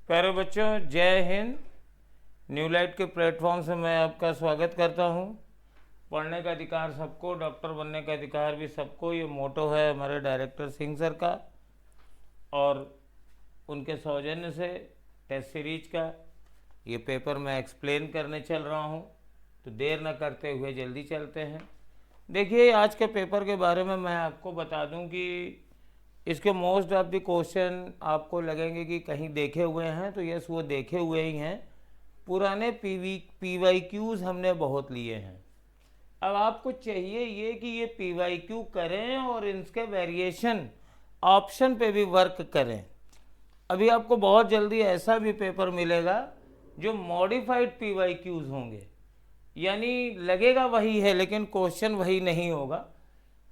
प्यारे बच्चों, जय हिंद। न्यू लाइट के प्लेटफॉर्म से मैं आपका स्वागत करता हूं। पढ़ने का अधिकार सबको, डॉक्टर बनने का अधिकार भी सबको, ये मोटो है हमारे डायरेक्टर सिंह सर का। और उनके सौजन्य से टेस्ट सीरीज का ये पेपर मैं एक्सप्लेन करने चल रहा हूं, तो देर न करते हुए जल्दी चलते हैं। देखिए, आज के पेपर के बारे में मैं आपको बता दूं कि इसके मोस्ट ऑफ द क्वेश्चन आपको लगेंगे कि कहीं देखे हुए हैं, तो यस, वो देखे हुए ही हैं। पुराने PYQs हमने बहुत लिए हैं। अब आपको चाहिए ये कि ये PYQ करें और इनके वेरिएशन ऑप्शन पे भी वर्क करें। अभी आपको बहुत जल्दी ऐसा भी पेपर मिलेगा जो मॉडिफाइड PYQs होंगे, यानी लगेगा वही है लेकिन क्वेश्चन वही नहीं होगा।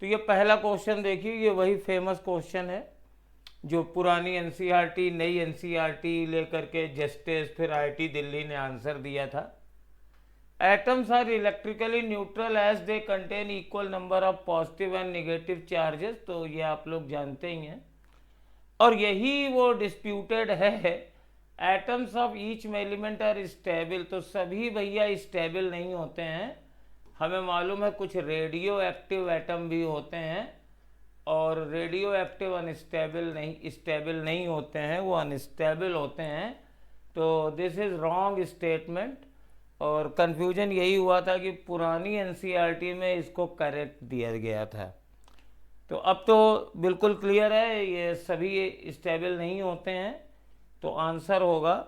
तो ये पहला क्वेश्चन देखिए, ये वही फेमस क्वेश्चन है जो पुरानी एनसीईआरटी, नई एनसीईआरटी लेकर के जस्टिस फिर आईआईटी दिल्ली ने आंसर दिया था। Atoms are electrically neutral as they contain equal number of positive and negative charges, तो ये आप लोग जानते ही हैं। और यही वो डिस्प्यूटेड है, atoms of each element are stable, तो सभी भैया स्टेबल नहीं होते हैं। हमें मालूम है कुछ रेडियो एक्टिव एटम भी होते हैं, और रेडियो एक्टिव स्टेबल नहीं होते हैं, वो अनस्टेबल होते हैं। तो दिस इज़ रॉन्ग स्टेटमेंट, और कन्फ्यूजन यही हुआ था कि पुरानी एनसीईआरटी में इसको करेक्ट दिया गया था। तो अब तो बिल्कुल क्लियर है, ये सभी स्टेबल नहीं होते हैं। तो आंसर होगा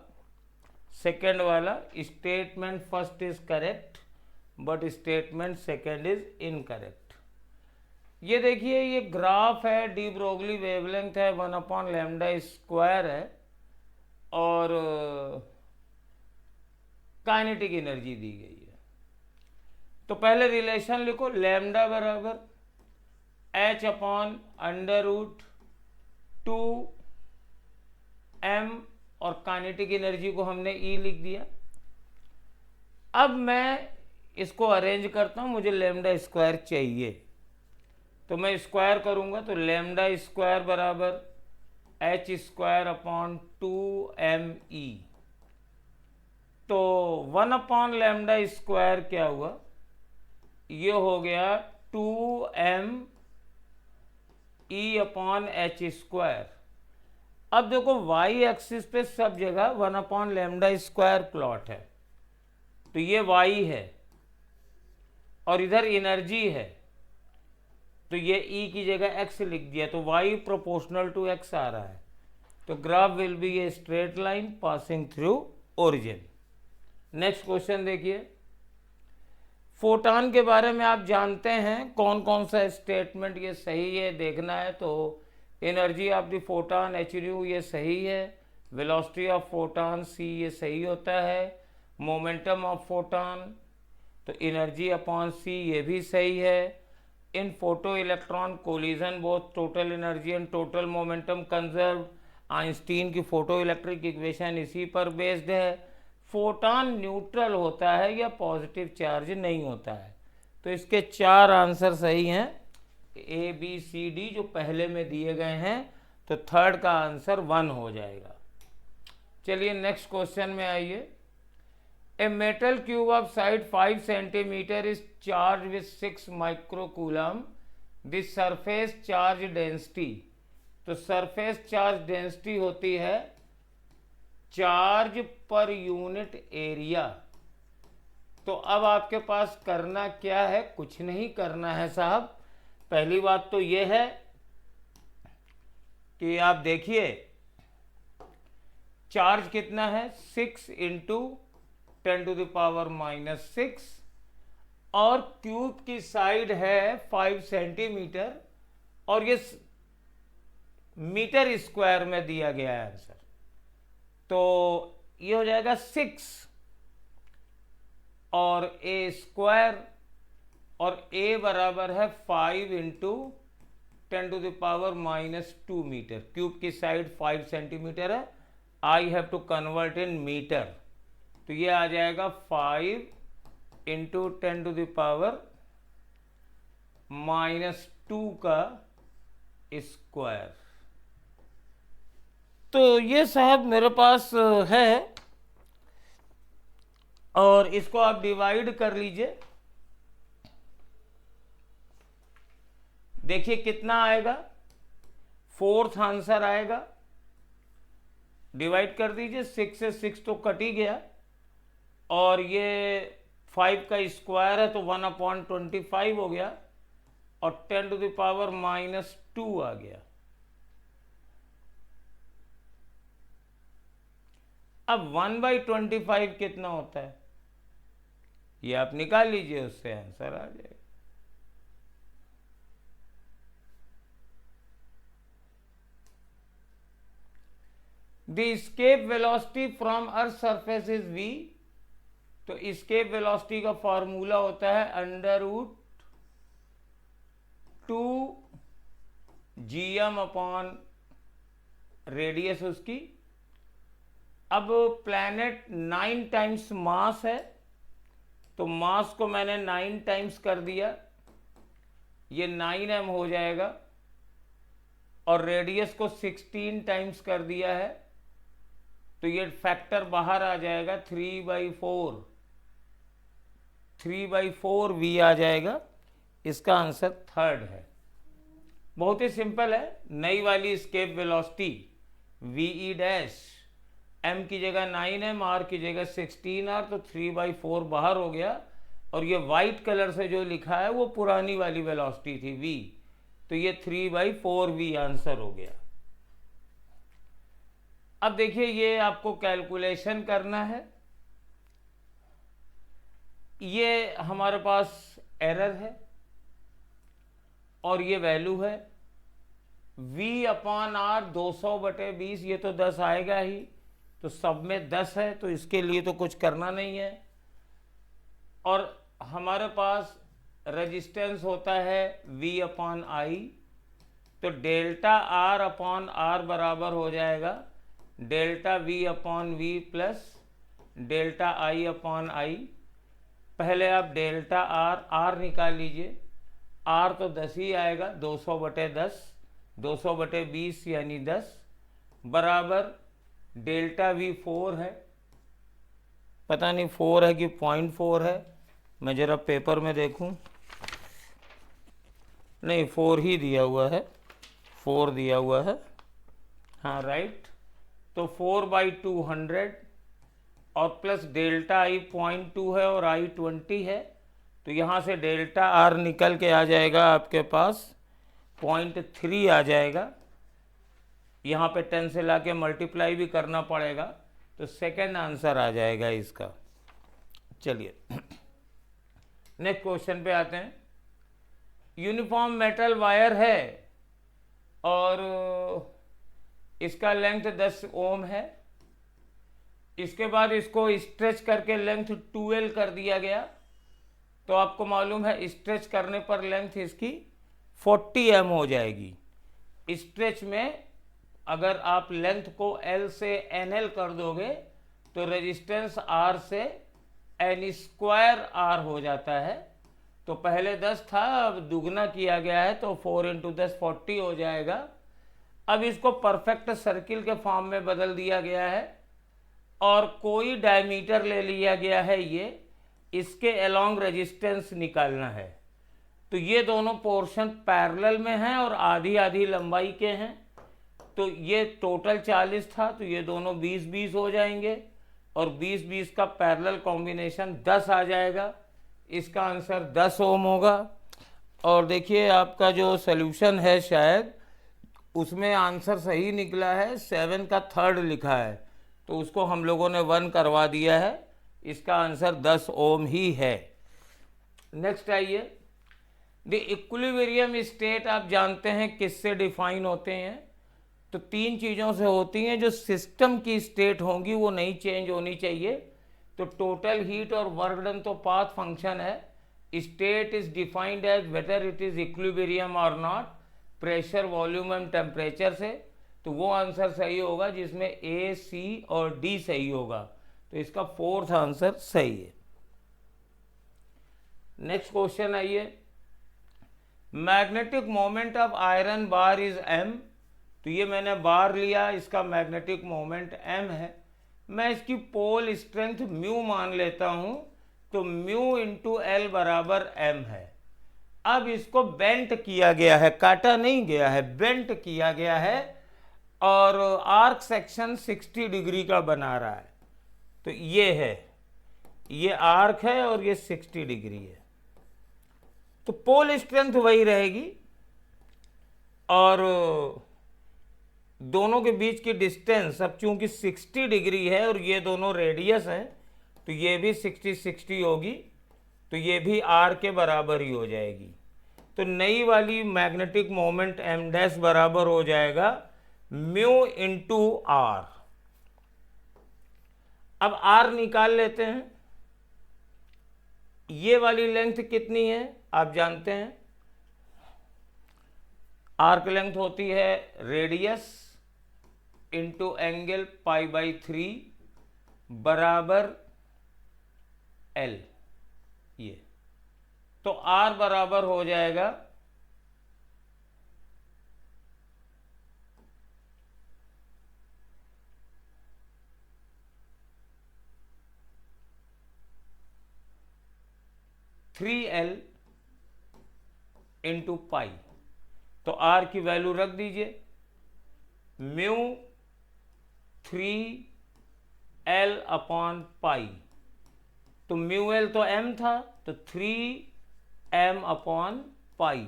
सेकेंड वाला, statement first is correct but statement second is incorrect. ये देखिए, ये ग्राफ है, डी ब्रोगली वेवलेंथ है 1/λ² है, और काइनेटिक एनर्जी दी गई है। तो पहले रिलेशन लिखो, लैम्डा बराबर h/√2m, और काइनेटिक एनर्जी को हमने E लिख दिया। अब मैं इसको अरेंज करता हूं, मुझे λ² चाहिए, तो मैं स्क्वायर करूंगा, तो λ² बराबर h²/2me। तो 1/λ² क्या हुआ, ये हो गया 2me/h²। अब देखो, y एक्सिस पे सब जगह 1/λ² प्लॉट है, तो ये y है और इधर एनर्जी है, तो ये E की जगह x लिख दिया, तो y प्रोपोर्शनल टू x आ रहा है। तो graph will be a straight line passing through origin. Next question देखिए, फोटॉन के बारे में आप जानते हैं कौन कौन सा स्टेटमेंट ये सही है देखना है। तो energy of the photon h/v ये सही है, वेलोसिटी ऑफ फोटॉन c ये सही होता है, मोमेंटम ऑफ फोटॉन तो एनर्जी अपॉन c ये भी सही है। In photo electron collision both total energy and total momentum conserve, Einstein की फोटो इलेक्ट्रिक इक्वेशन इसी पर बेस्ड है। फोटॉन न्यूट्रल होता है या पॉजिटिव चार्ज नहीं होता है। तो इसके 4 आंसर सही हैं, ABCD जो पहले में दिए गए हैं, तो थर्ड का आंसर 1 हो जाएगा। चलिए नेक्स्ट क्वेश्चन में आइए। A metal cube of side 5 centimetre is charge with 6 microcoulomb, the surface charge density, तो सरफेस चार्ज डेंसिटी होती है चार्ज पर यूनिट एरिया। तो अब आपके पास करना क्या है, कुछ नहीं करना है साहब। पहली बात तो यह है कि आप देखिए चार्ज कितना है, 6 × 10⁻⁻⁶, और क्यूब की साइड है 5 सेंटीमीटर, और ये मीटर स्क्वायर में दिया गया है आंसर। तो ये हो जाएगा 6 और A², और A बराबर है 5 × 10⁻⁻² मीटर। क्यूब की साइड 5 सेंटीमीटर है, I have to convert in metre, तो ये आ जाएगा 5 × 10⁻⁻² का स्क्वायर। तो ये साहब मेरे पास है, और इसको आप डिवाइड कर लीजिए। देखिए कितना आएगा, फोर्थ आंसर आएगा। डिवाइड कर दीजिए, 6 से 6 तो कट ही गया, और ये 5 का स्क्वायर है तो 1/25 हो गया, और 10⁻⁻² आ गया। अब 1/25 कितना होता है ये आप निकाल लीजिए, उससे आंसर आ जाएगा। The escape velocity from earth surface is v। तो escape velocity का फॉर्मूला होता है √2gm/ रेडियस उसकी। अब प्लैनेट 9 टाइम्स मास है, तो मास को मैंने 9 टाइम्स कर दिया, ये 9m हो जाएगा, और रेडियस को 16 टाइम्स कर दिया है, तो ये फैक्टर बाहर आ जाएगा 3/4, 3/4 v आ जाएगा। इसका आंसर थर्ड है। बहुत ही सिंपल है। नई वाली escape velocity v e dash, m की जगह 9m, r की जगह 16r, तो 3/4 बाहर हो गया, और ये वाइट कलर से जो लिखा है वो पुरानी वाली वेलोसिटी थी v, तो ये 3/4 v आंसर हो गया। अब देखिए ये आपको कैलकुलेशन करना है। ये हमारे पास एरर है, और ये वैल्यू है v/r 200/20, ये तो 10 आएगा ही, तो सब में 10 है, तो इसके लिए तो कुछ करना नहीं है। और हमारे पास रेजिस्टेंस होता है v/i, तो ΔR/r बराबर हो जाएगा ΔV/v प्लस ΔI/i। पहले आप ΔR निकाल लीजिए, r तो 10 ही आएगा, 200/10, 200/20 यानी 10, बराबर ΔV 4 है, पता नहीं 4 है कि 0.4 है, मैं जरा पेपर में देखूं। नहीं, 4 ही दिया हुआ है, 4 दिया हुआ है, हाँ राइट। तो 4/200, और प्लस ΔI 0.2 है, और I 20 है, तो यहाँ से ΔR निकल के आ जाएगा आपके पास 0.3 आ जाएगा। यहाँ पे 10 से ला के मल्टीप्लाई भी करना पड़ेगा, तो सेकेंड आंसर आ जाएगा इसका। चलिए नेक्स्ट क्वेश्चन पे आते हैं। यूनिफॉर्म मेटल वायर है, और इसका लेंथ 10 ओम है। इसके बाद इसको स्ट्रेच करके लेंथ 12 कर दिया गया, तो आपको मालूम है स्ट्रेच करने पर लेंथ इसकी 40 m हो जाएगी। स्ट्रेच में अगर आप लेंथ को L से NL कर दोगे तो रेजिस्टेंस R से N² R हो जाता है। तो पहले 10 था, अब दुगना किया गया है, तो 4 × 10 40 हो जाएगा। अब इसको परफेक्ट सर्किल के फॉर्म में बदल दिया गया है, और कोई डायमीटर ले लिया गया है, ये इसके अलोंग रेजिस्टेंस निकालना है। तो ये दोनों पोर्शन पैरेलल में हैं और आधी आधी लंबाई के हैं, तो ये टोटल 40 था, तो ये दोनों 20-20 हो जाएंगे, और 20-20 का पैरेलल कॉम्बिनेशन 10 आ जाएगा। इसका आंसर 10 ओम होगा। और देखिए आपका जो सॉल्यूशन है शायद उसमें आंसर सही निकला है, 7 का थर्ड लिखा है, तो उसको हम लोगों ने 1 करवा दिया है। इसका आंसर 10 ओम ही है। नेक्स्ट आइए, द इक्विलिब्रियम स्टेट आप जानते हैं किससे डिफाइन होते हैं, तो 3 चीज़ों से होती हैं। जो सिस्टम की स्टेट होंगी वो नहीं चेंज होनी चाहिए, तो टोटल हीट और वर्क डन तो पाथ फंक्शन है। State is defined as whether it is equilibrium और not, pressure, volume and temperature से, तो वो आंसर सही होगा जिसमें A, C और D सही होगा, तो इसका 4th आंसर सही है। नेक्स्ट क्वेश्चन आइए, magnetic moment of iron bar is m, तो तो ये मैंने बार लिया, इसका मैग्नेटिक मोमेंट m है, मैं इसकी पोल स्ट्रेंथ म्यू मान लेता हूँ, तो म्यू इंटू एल बराबर m है। अब इसको बेंट किया गया है, काटा नहीं गया है, बेंट किया गया है, और आर्क सेक्शन 60 डिग्री का बना रहा है। तो ये है, ये आर्क है और ये 60 डिग्री है, तो पोल स्ट्रेंथ वही रहेगी, और दोनों के बीच की डिस्टेंस अब चूंकि 60 डिग्री है और ये दोनों रेडियस हैं, तो ये भी 60-60 होगी, तो ये भी आर के बराबर ही हो जाएगी। तो नई वाली मैग्नेटिक मोमेंट एम डैश बराबर हो जाएगा म्यू इंटू आर। अब आर निकाल लेते हैं। ये वाली लेंथ कितनी है आप जानते हैं, आर्क लेंथ होती है रेडियस इंटू एंगल π/3 बराबर एल। ये तो आर बराबर हो जाएगा 3L इंटू पाई। तो आर की वैल्यू रख दीजिए, म्यू 3L अपॉन पाई। तो म्यू एल तो m था, तो 3m अपॉन पाई।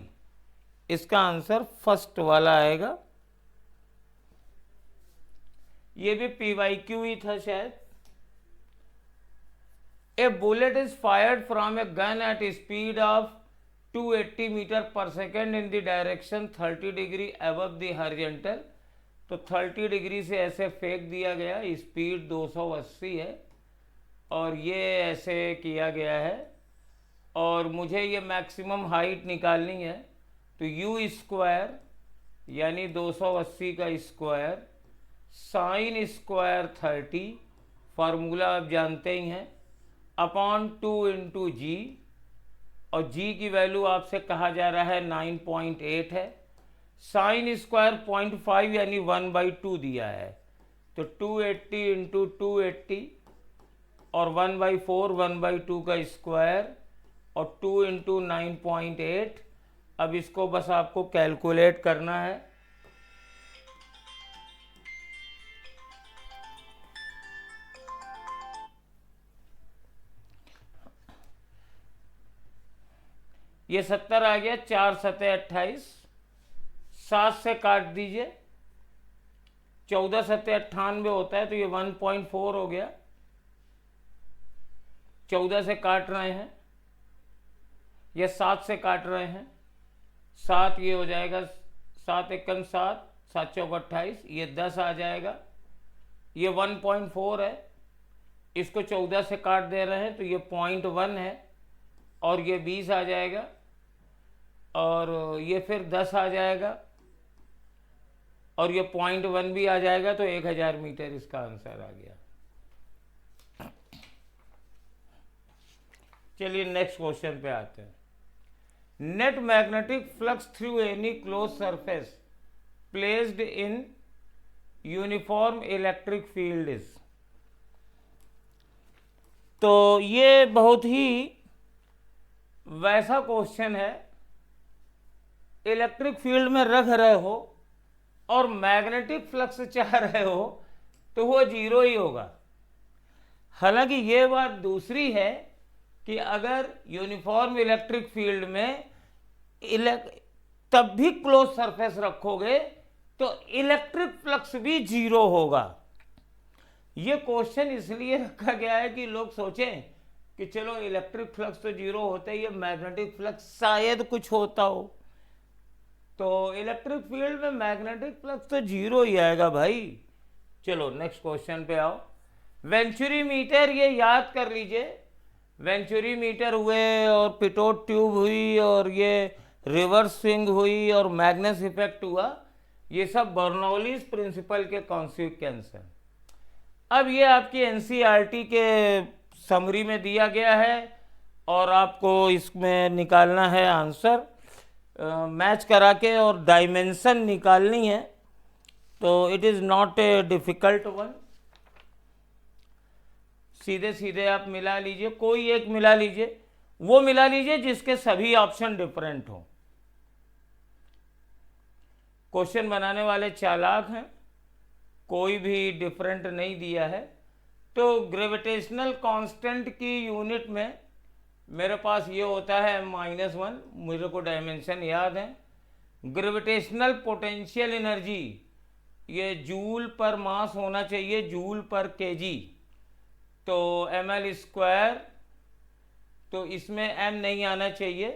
इसका आंसर फर्स्ट वाला आएगा। ये भी PYQ ही था शायद। A bullet is fired from a gun at a speed of 280 metre per second in the direction 30 degree above the horizontal। तो 30 डिग्री से ऐसे फेंक दिया गया, स्पीड 280 है, और ये ऐसे किया गया है, और मुझे ये मैक्सिमम हाइट निकालनी है। तो u स्क्वायर यानी 280 का स्क्वायर साइन स्क्वायर 30, फार्मूला आप जानते ही हैं, अपॉन 2 इंटू जी, और जी की वैल्यू आपसे कहा जा रहा है 9.8 है, साइन स्क्वायर 0.5 यानी 1/2 दिया है, तो 280 इंटू 280 और 1/4 1/2 का स्क्वायर और 2 इंटू 9.8। अब इसको बस आपको कैलकुलेट करना है। ये 70 आ गया, 4 सतह 28, 7 से काट दीजिए, 14 सतह 98 होता है, तो ये 1.4 हो गया। 14 से काट रहे हैं, ये 7 से काट रहे हैं, 7 ये हो जाएगा, 7 एकम 7, 7 चौक 28, ये 10 आ जाएगा। ये 1.4 है, इसको 14 से काट दे रहे हैं, तो ये 0.1 है, और ये 20 आ जाएगा, और ये फिर 10 आ जाएगा, और ये 0.1 भी आ जाएगा, तो 1000 मीटर इसका आंसर आ गया। चलिए नेक्स्ट क्वेश्चन पे आते हैं। Net magnetic flux through any close surface placed in uniform electric field is. तो ये बहुत ही वैसा क्वेश्चन है, इलेक्ट्रिक फील्ड में रख रहे हो और मैग्नेटिक फ्लक्स चाह रहे हो, तो वो जीरो ही होगा। हालांकि ये बात दूसरी है कि अगर यूनिफॉर्म इलेक्ट्रिक फील्ड में तब भी क्लोज सरफेस रखोगे तो इलेक्ट्रिक फ्लक्स भी जीरो होगा। ये क्वेश्चन इसलिए रखा गया है कि लोग सोचें कि चलो इलेक्ट्रिक फ्लक्स तो जीरो होता ही है, मैग्नेटिक फ्लक्स शायद कुछ होता हो। तो इलेक्ट्रिक फील्ड में मैग्नेटिक फ्लक्स तो जीरो ही आएगा भाई। चलो नेक्स्ट क्वेश्चन पे आओ। वेंचुरी मीटर, ये याद कर लीजिए, वेंचुरी मीटर हुए और पिटोट ट्यूब हुई और ये रिवर्स स्विंग हुई और मैग्नेस इफेक्ट हुआ, ये सब बर्नौलीज प्रिंसिपल के कॉन्सिक्वेंस हैं। अब ये आपकी एनसीईआरटी के समरी में दिया गया है और आपको इसमें निकालना है आंसर, मैच करा के, और डायमेंशन निकालनी है। तो it is not a difficult one. सीधे सीधे आप मिला लीजिए, कोई एक मिला लीजिए, वो मिला लीजिए जिसके सभी ऑप्शन डिफरेंट हो। क्वेश्चन बनाने वाले चालाक हैं, कोई भी डिफरेंट नहीं दिया है। तो ग्रेविटेशनल कांस्टेंट की यूनिट में मेरे पास ये होता है -1, मुझे को डायमेंशन याद है। ग्रेविटेशनल पोटेंशियल एनर्जी ये जूल पर मास होना चाहिए, जूल पर केजी, तो ml², तो इसमें m नहीं आना चाहिए।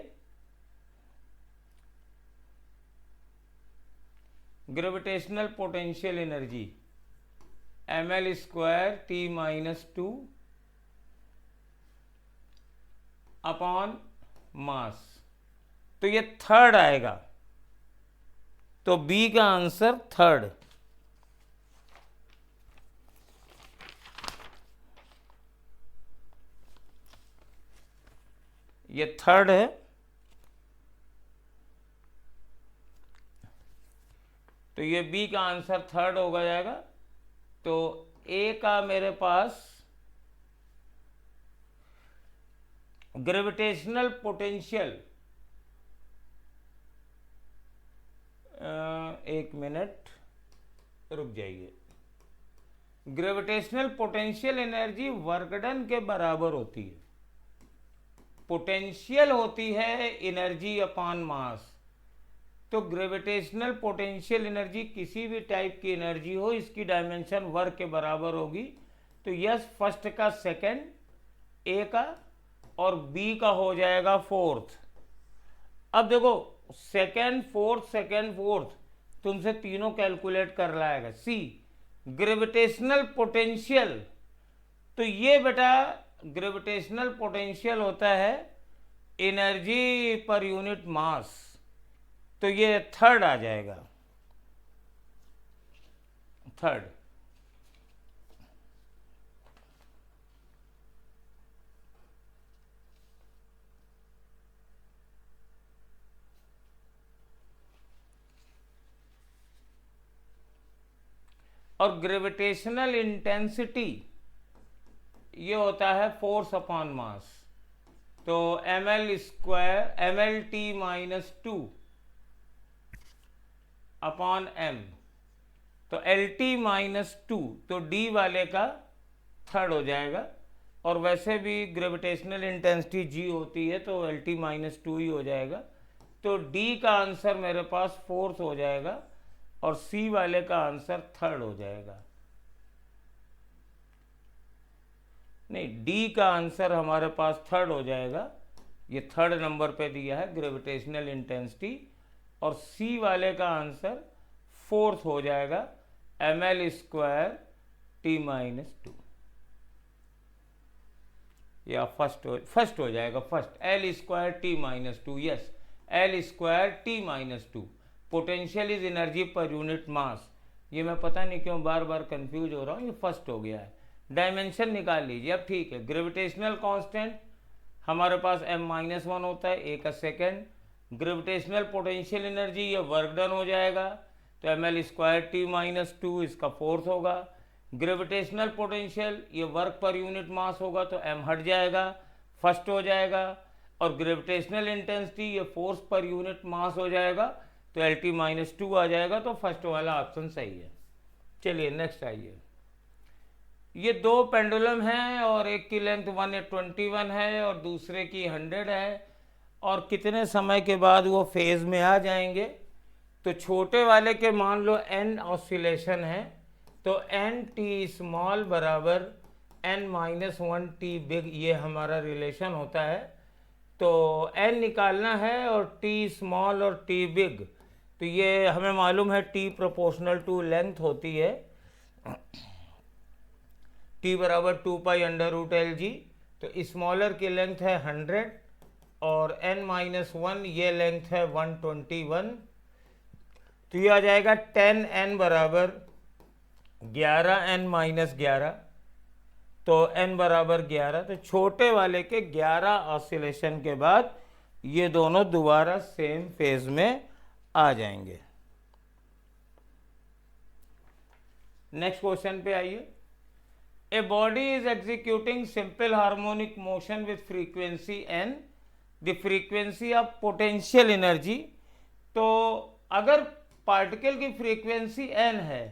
Gravitational potential energy ml² T-2 upon mass, तो ये थर्ड आएगा, तो बी का आंसर थर्ड। ये थर्ड है। तो ये बी का आंसर थर्ड हो जाएगा। तो ए का मेरे पास ग्रेविटेशनल पोटेंशियल, एक मिनट रुक जाइए, gravitational potential energy work done के बराबर होती है। पोटेंशियल होती है एनर्जी अपॉन मास, तो ग्रेविटेशनल पोटेंशियल एनर्जी किसी भी टाइप की एनर्जी हो, इसकी डायमेंशन वर्क के बराबर होगी। तो यस, फर्स्ट का सेकंड, ए का, और बी का हो जाएगा फोर्थ। अब देखो सेकंड फोर्थ तुमसे तीनों कैलकुलेट कर लाएगा। सी ग्रेविटेशनल पोटेंशियल, तो ये बेटा ग्रेविटेशनल पोटेंशियल होता है एनर्जी पर यूनिट मास, तो ये थर्ड आ जाएगा, थर्ड। और ग्रेविटेशनल इंटेंसिटी ये होता है फोर्स अपॉन मास, तो ml² अपॉन m, तो LT-2, तो D वाले का थर्ड हो जाएगा। और वैसे भी ग्रेविटेशनल इंटेंसिटी G होती है, तो LT-2 ही हो जाएगा। तो D का आंसर मेरे पास फोर्थ हो जाएगा और C वाले का आंसर थर्ड हो जाएगा। नहीं, डी का आंसर हमारे पास थर्ड हो जाएगा, ये थर्ड नंबर पे दिया है ग्रेविटेशनल इंटेंसिटी, और सी वाले का आंसर फोर्थ हो जाएगा ml² T-2, या फर्स्ट हो जाएगा, first L² T-2, yes L² T-2। Potential is energy per unit mass, ये मैं पता नहीं क्यों बार बार कंफ्यूज हो रहा हूँ, ये फर्स्ट हो गया है। डायमेंशन निकाल लीजिए अब, ठीक है। ग्रेविटेशनल कांस्टेंट हमारे पास m-1 होता है, ए का सेकेंड। ग्रेविटेशनल पोटेंशियल एनर्जी ये वर्क डन हो जाएगा, तो ml² T-2 इसका फोर्थ होगा। ग्रेविटेशनल पोटेंशियल ये वर्क पर यूनिट मास होगा, तो m हट जाएगा, फर्स्ट हो जाएगा। और ग्रेविटेशनल इंटेंसिटी ये फोर्स पर यूनिट मास हो जाएगा, तो LT-2 आ जाएगा, तो फर्स्ट वाला ऑप्शन सही है। चलिए नेक्स्ट आइए। ये दो पेंडुलम हैं और एक की लेंथ 121 है और दूसरे की 100 है, और कितने समय के बाद वो फेज में आ जाएंगे। तो छोटे वाले के मान लो n ऑसिलेशन है, तो n t स्मॉल बराबर n-1 t बिग, ये हमारा रिलेशन होता है। तो n निकालना है और t स्मॉल और t बिग, तो ये हमें मालूम है t प्रोपोर्शनल टू लेंथ होती है, t बराबर 2π√LG। तो स्मॉलर की लेंथ है 100 और n-1 ये लेंथ है 121, तो ये आ जाएगा 10n बराबर 11n-11, तो n बराबर 11। तो छोटे वाले के 11 ऑसिलेशन के बाद ये दोनों दोबारा सेम फेज में आ जाएंगे। नेक्स्ट क्वेश्चन पे आइए। A body is executing simple harmonic motion with frequency n, the frequency of potential energy. तो अगर पार्टिकल की फ्रीक्वेंसी एन है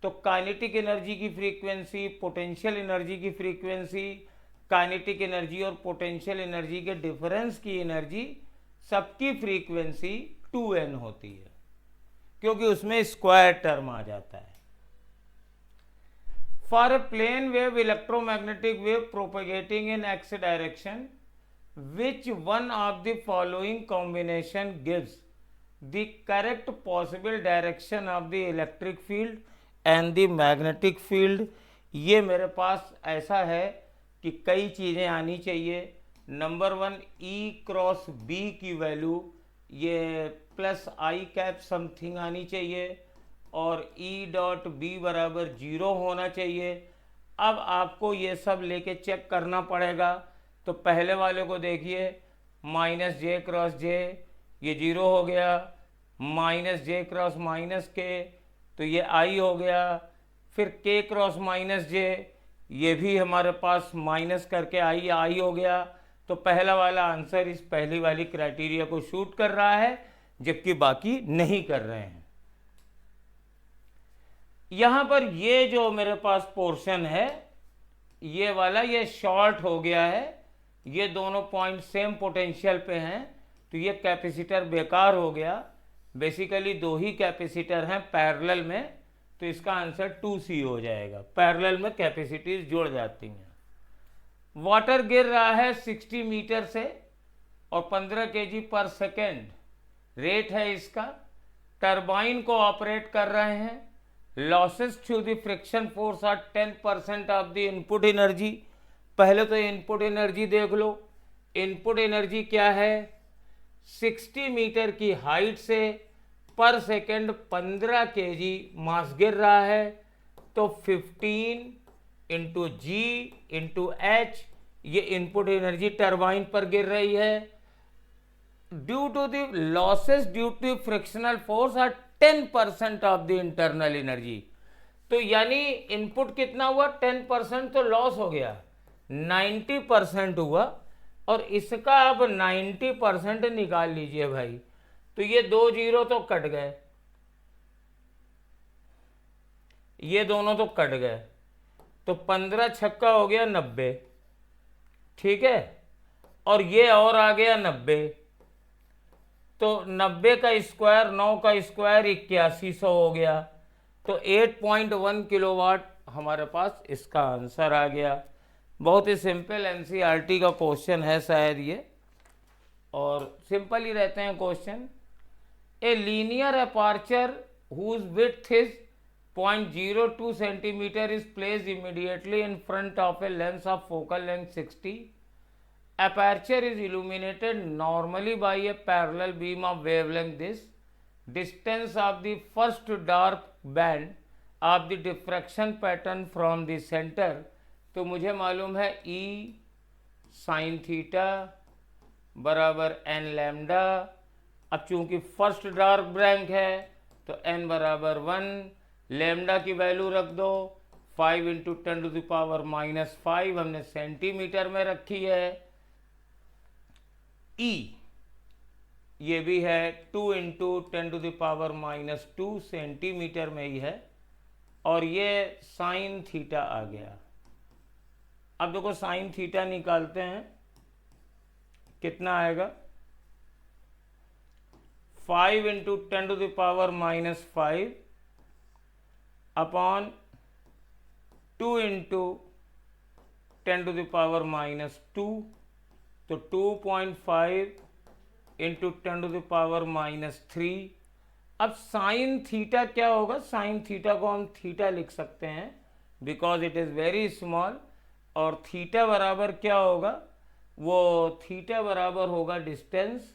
तो काइनेटिक एनर्जी की फ्रीक्वेंसी, पोटेंशियल एनर्जी की फ्रीक्वेंसी, काइनेटिक एनर्जी और पोटेंशियल एनर्जी के डिफरेंस की एनर्जी सबकी फ्रीक्वेंसी 2n होती है, क्योंकि उसमें स्क्वायर टर्म आ जाता है। For a plane wave electromagnetic wave propagating in x direction, which one of the following combination gives the correct possible direction of the electric field and the magnetic field। ये मेरे पास ऐसा है कि कई चीज़ें आनी चाहिए। नंबर 1, E क्रॉस B की वैल्यू ये प्लस आई कैप समथिंग आनी चाहिए और E डॉट बी बराबर 0 होना चाहिए। अब आपको ये सब लेके चेक करना पड़ेगा। तो पहले वाले को देखिए, माइनस जे क्रॉस जे, ये 0 हो गया, माइनस जे क्रॉस माइनस के, तो ये आई हो गया, फिर के क्रॉस माइनस जे, ये भी हमारे पास माइनस करके आई हो गया। तो पहला वाला आंसर इस पहली वाली क्राइटेरिया को शूट कर रहा है, जबकि बाकी नहीं कर रहे हैं। यहाँ पर ये जो मेरे पास पोर्शन है ये वाला, ये शॉर्ट हो गया है, ये दोनों पॉइंट सेम पोटेंशियल पे हैं, तो ये कैपेसिटर बेकार हो गया। बेसिकली दो ही कैपेसिटर हैं पैरेलल में, तो इसका आंसर 2C हो जाएगा। पैरेलल में कैपेसिटीज जुड़ जाती हैं। वाटर गिर रहा है 60 मीटर से और 15 kg पर सेकेंड रेट है इसका। टरबाइन को ऑपरेट कर रहे हैं। Losses through the friction force are 10% of the input energy. पहले तो इनपुट एनर्जी देख लो। इनपुट एनर्जी क्या है? 60 मीटर की हाइट से पर सेकेंड 15 kg मास गिर रहा है, तो 15 इंटू जी इंटू एच, ये इनपुट एनर्जी टरबाइन पर गिर रही है। Due to the losses due to frictional force are 10% of the internal energy. तो यानी इनपुट कितना हुआ? 10%, तो लॉस हो गया 90% हुआ, और इसका अब 90% निकाल लीजिए भाई। तो ये 2 0 तो कट गए, ये दोनों तो कट गए, तो 15 छक्का हो गया 90, ठीक है, और ये और आ गया 90, तो 90 का स्क्वायर 9 का स्क्वायर 8100 हो गया। तो 8.1 किलोवाट हमारे पास इसका आंसर आ गया। बहुत ही सिंपल एनसीईआरटी का क्वेश्चन है शायद ये, और सिंपल ही रहते हैं question. A linear aperture whose width is 0.02 centimetre is placed immediately in front of a lens of focal length 60। Aperture is illuminated normally by a parallel beam of wavelength this. Distance of the first dark band of the diffraction pattern from the center. तो मुझे मालूम है E sin theta बराबर n lambda. अब चूंकि first dark blank है तो n बराबर 1, लैम्डा की वैल्यू रख दो 5 इंटू 10⁻⁻5, हमने सेंटीमीटर में रखी है। E ये भी है 2 इंटू 10⁻⁻2 सेंटीमीटर में ही है, और ये साइन थीटा आ गया। अब देखो साइन थीटा निकालते हैं, कितना आएगा? 5 इंटू 10⁻⁻5 अपॉन 2 इंटू 10⁻⁻2, तो 2.5 इंटू 10⁻⁻3। अब साइन थीटा क्या होगा? साइन थीटा को हम थीटा लिख सकते हैं because it is very small, और थीटा बराबर क्या होगा? वो थीटा बराबर होगा डिस्टेंस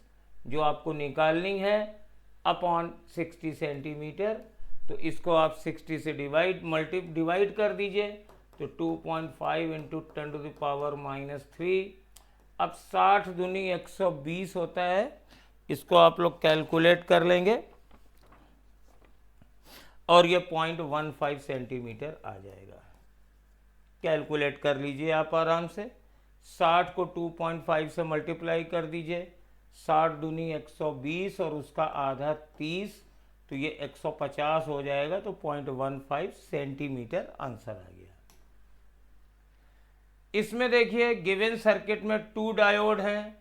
जो आपको निकालनी है अपॉन 60 सेंटीमीटर। तो इसको आप 60 से डिवाइड कर दीजिए, तो 2.5 इंटू 10⁻⁻3। अब 60 दूनी 120 होता है, इसको आप लोग कैलकुलेट कर लेंगे। और ये 0.15 सेंटीमीटर आ जाएगा। कैलकुलेट कर लीजिए आप आराम से। 60 को 2.5 से मल्टीप्लाई कर दीजिए, 60 दूनी 120 और उसका आधा 30, तो ये 150 हो जाएगा। तो 0.15 सेंटीमीटर आंसर आ गया। इसमें देखिए गिवन सर्किट में 2 डायोड हैं,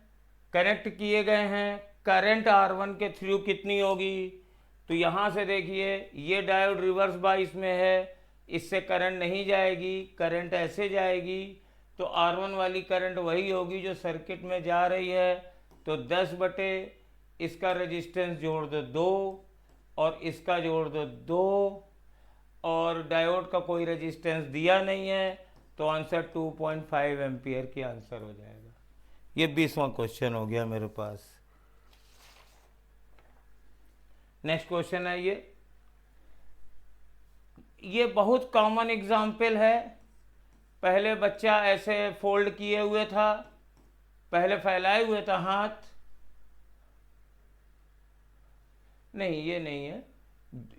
कनेक्ट किए गए हैं। करंट R1 के थ्रू कितनी होगी? तो यहाँ से देखिए ये डायोड रिवर्स बाइस में है, इससे करंट नहीं जाएगी, करंट ऐसे जाएगी। तो R1 वाली करंट वही होगी जो सर्किट में जा रही है। तो 10 बटे इसका रेजिस्टेंस जोड़ दो 2 और इसका जोड़ दो 2, और डायोड का कोई रेजिस्टेंस दिया नहीं है, तो आंसर 2.5 एम्पियर की आंसर हो जाएगा। ये 20वां क्वेश्चन हो गया मेरे पास। नेक्स्ट क्वेश्चन है ये बहुत कॉमन एग्जाम्पल है। पहले बच्चा ऐसे फोल्ड किए हुए था, पहले फैलाए हुए था हाथ, नहीं ये नहीं है,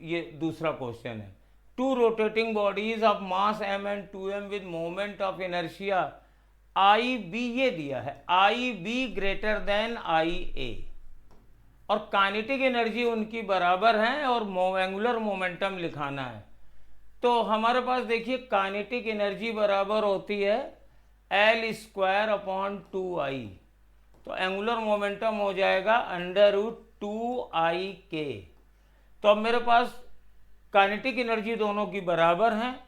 ये दूसरा क्वेश्चन है। 2 rotating bodies of mass m and 2m with moment of inertia I B, ये दिया है I B greater than I A, और काइनेटिक एनर्जी उनकी बराबर है और एंगुलर मोमेंटम लिखाना है। तो हमारे पास देखिए काइनेटिक एनर्जी बराबर होती है L²/2I, तो एंगुलर मोमेंटम हो जाएगा √2IK। तो अब मेरे पास काइनेटिक एनर्जी दोनों की बराबर हैं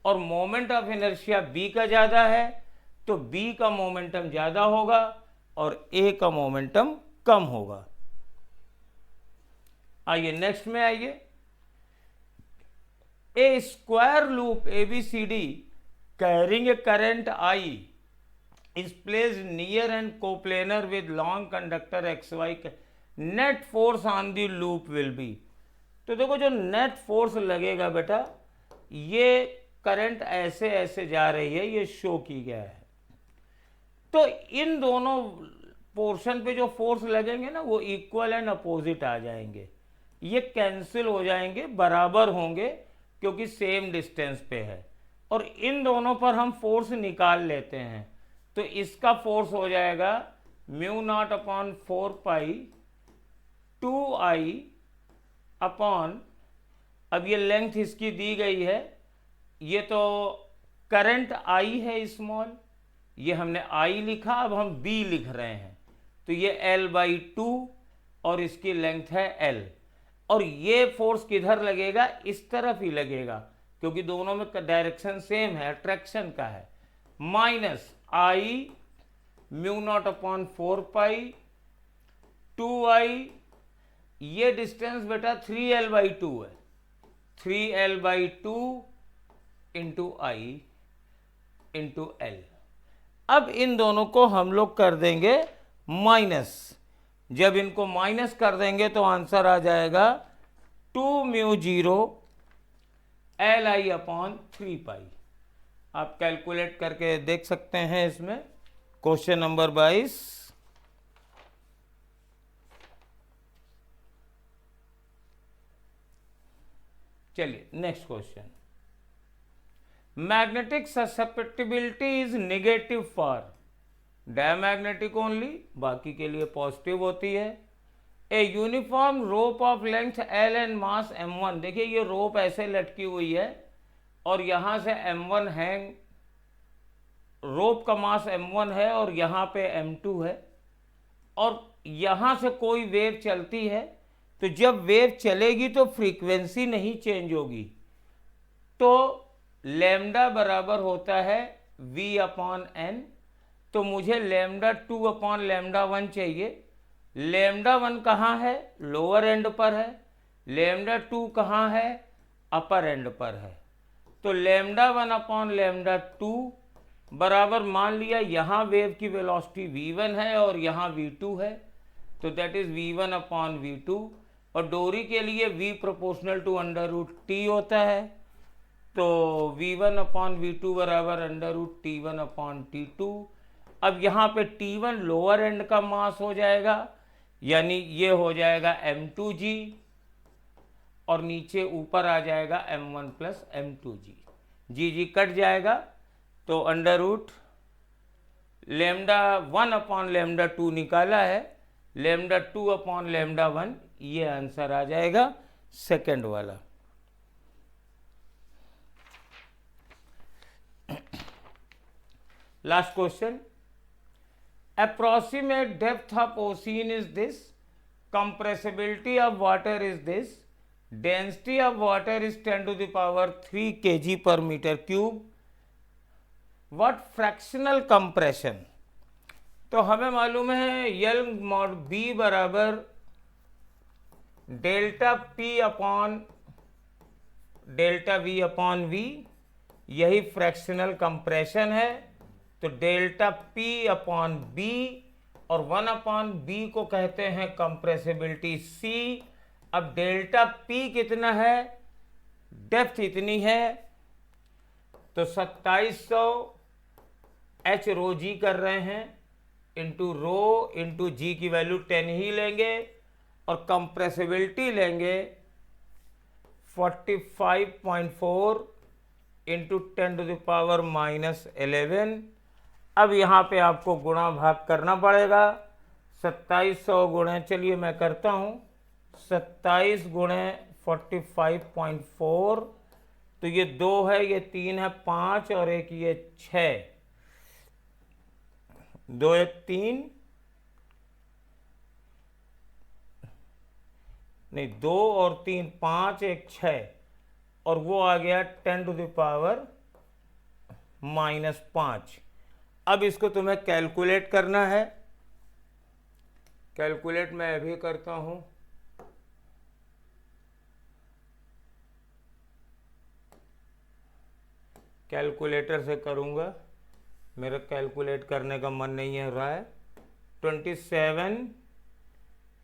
और मोमेंट ऑफ इनर्शिया B का ज़्यादा है, तो B का मोमेंटम ज़्यादा होगा और A का मोमेंटम कम होगा। आइए नेक्स्ट में आइए। A square loop ABCD carrying a current I is placed near and coplanar with long conductor XY, net force on the loop will be। तो देखो जो नेट फोर्स लगेगा बेटा, ये करंट ऐसे ऐसे जा रही है, ये शो की गया है। तो इन दोनों पोर्शन पे जो फोर्स लगेंगे ना, वो इक्वल एंड अपोजिट आ जाएंगे, ये कैंसिल हो जाएंगे, बराबर होंगे, क्योंकि सेम डिस्टेंस पे है। और इन दोनों पर हम फोर्स निकाल लेते हैं, तो इसका फोर्स हो जाएगा μ0/4π 2I अपॉन, अब ये लेंथ इसकी दी गई है, ये तो करंट I है स्मॉल, ये हमने I लिखा, अब हम B लिख रहे हैं, तो ये L/2 और इसकी लेंथ है L। और ये फोर्स किधर लगेगा? इस तरफ ही लगेगा, क्योंकि दोनों में डायरेक्शन सेम है, अट्रैक्शन का है। माइनस I μ0/4π 2I, ये डिस्टेंस बेटा 3L/2 है, 3L/2 into I into L। अब इन दोनों को हम लोग कर देंगे माइनस। जब इनको माइनस कर देंगे तो आंसर आ जाएगा 2μ0 Li/3π। आप कैलकुलेट करके देख सकते हैं इसमें। Question number 22। चलिए next question. Magnetic susceptibility is negative for diamagnetic only, बाकी के लिए पॉजिटिव होती है। A uniform rope of length L and mass M1, देखिए ये रोप ऐसे लटकी हुई है और यहाँ से M1 हैंग, रोप का मास M1 है और यहाँ पे M2 है, और यहाँ से कोई वेव चलती है, तो जब वेव चलेगी तो फ्रीक्वेंसी नहीं चेंज होगी, तो लैम्डा बराबर होता है V/N। तो मुझे λ2/λ1 चाहिए। λ1 कहाँ है? लोअर एंड पर है। λ2 कहाँ है? अपर एंड पर है। तो λ1/λ2 बराबर, मान लिया यहाँ वेव की वेलोसिटी v1 है और यहाँ v2 है, तो दैट इज v1/v2। और डोरी के लिए v प्रोपोर्शनल टू √t होता है, तो v1/v2 बराबर √t1/t2। अब यहाँ पे T1 लोअर एंड का मास हो जाएगा, यानी ये हो जाएगा M2G, और नीचे ऊपर आ जाएगा m1 प्लस m2g, जी कट जाएगा, तो under root lambda 1 upon lambda 2 निकाला है, लेमडा 2 अपॉन लेमडा 1, ये आंसर आ जाएगा सेकंड वाला। Last question, approximate depth of ocean is this, compressibility of water is this, density of water is 10 to the power 3 kg per meter cube, what fractional compression। तो हमें मालूम है young mod B बराबर delta P upon delta V upon V, यही fractional compression है। तो delta P upon B और 1 upon B को कहते हैं कंप्रेसिबिलिटी C। अब डेल्टा P कितना है, डेप्थ इतनी है, तो 2700 H रो जी कर रहे हैं, इंटू रो इंटू जी की वैल्यू 10 ही लेंगे, और कंप्रेसिबिलिटी लेंगे 45.4 इंटू 10 टू द पावर -11। अब यहाँ पे आपको गुणा भाग करना पड़ेगा, 2700 गुणे, चलिए मैं करता हूँ, 27 गुणे 45.4, तो ये 2 है, ये 3 है, 5 और एक ये 6, 2 1 3 नहीं, 2 और 3 5 1 6, और वो आ गया 10 टू द पावर -5। अब इसको तुम्हें कैलकुलेट करना है, कैलकुलेट मैं अभी करता हूं। कैलकुलेटर से करूंगा, मेरा कैलकुलेट करने का मन नहीं है रहा है। 27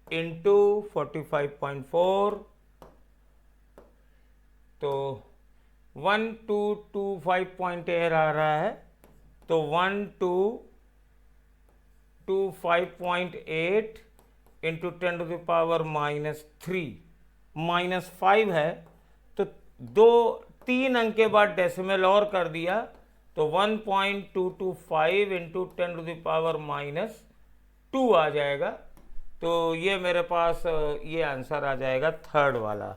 इंटू 45.4, तो 1225.8 आ रहा है, तो 1225.8 इंटू 10 टू द पावर -3, -5 है, तो 3 अंक के बाद डेसिमल और कर दिया, तो 1.225 इंटू 10 टू द पावर -2 आ जाएगा। तो ये मेरे पास ये आंसर आ जाएगा थर्ड वाला।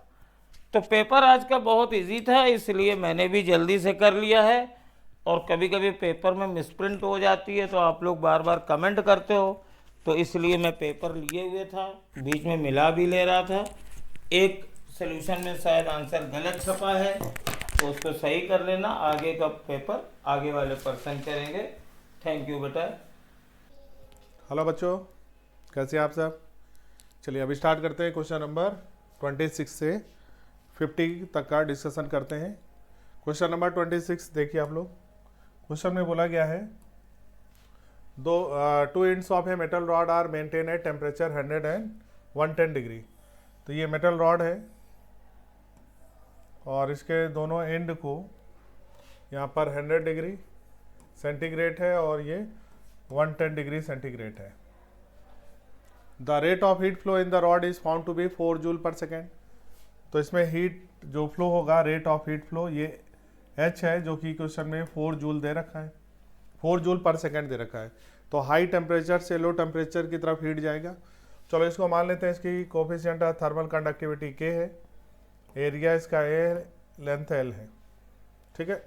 तो पेपर आज का बहुत इजी था, इसलिए मैंने भी जल्दी से कर लिया है, और कभी कभी पेपर में मिसप्रिंट हो जाती है, तो आप लोग बार बार कमेंट करते हो, तो इसलिए मैं पेपर लिए हुए था, बीच में मिला भी ले रहा था। एक सॉल्यूशन में शायद आंसर गलत छपा है, तो उसको सही कर लेना, आगे का पेपर आगे वाले पर्सन करेंगे। थैंक यू बेटा। हेलो बच्चों, कैसे आप सब? चलिए अभी स्टार्ट करते हैं। क्वेश्चन नंबर 26 से 50 तक का डिस्कशन करते हैं। क्वेश्चन नंबर 26 देखिए आप लोग। क्वेश्चन में बोला गया है, two ends of a metal rod are maintain at temperature 100 and 110 degree. तो ये मेटल रॉड है, और इसके दोनों एंड को यहाँ पर 100 डिग्री सेंटीग्रेड है, और ये 110 डिग्री सेंटीग्रेड है। The rate of heat flow in the rod is found to be 4 joule per second. तो इसमें हीट जो फ्लो होगा, रेट ऑफ हीट फ्लो, ये H है, जो कि क्वेश्चन में 4 जूल दे रखा है, 4 जूल पर सेकेंड दे रखा है। तो हाई टेम्परेचर से लो टेम्परेचर की तरफ हीट जाएगा। चलो इसको मान लेते हैं, इसकी coefficient of thermal conductivity K है, एरिया इसका A, लेंथ L है, ठीक है।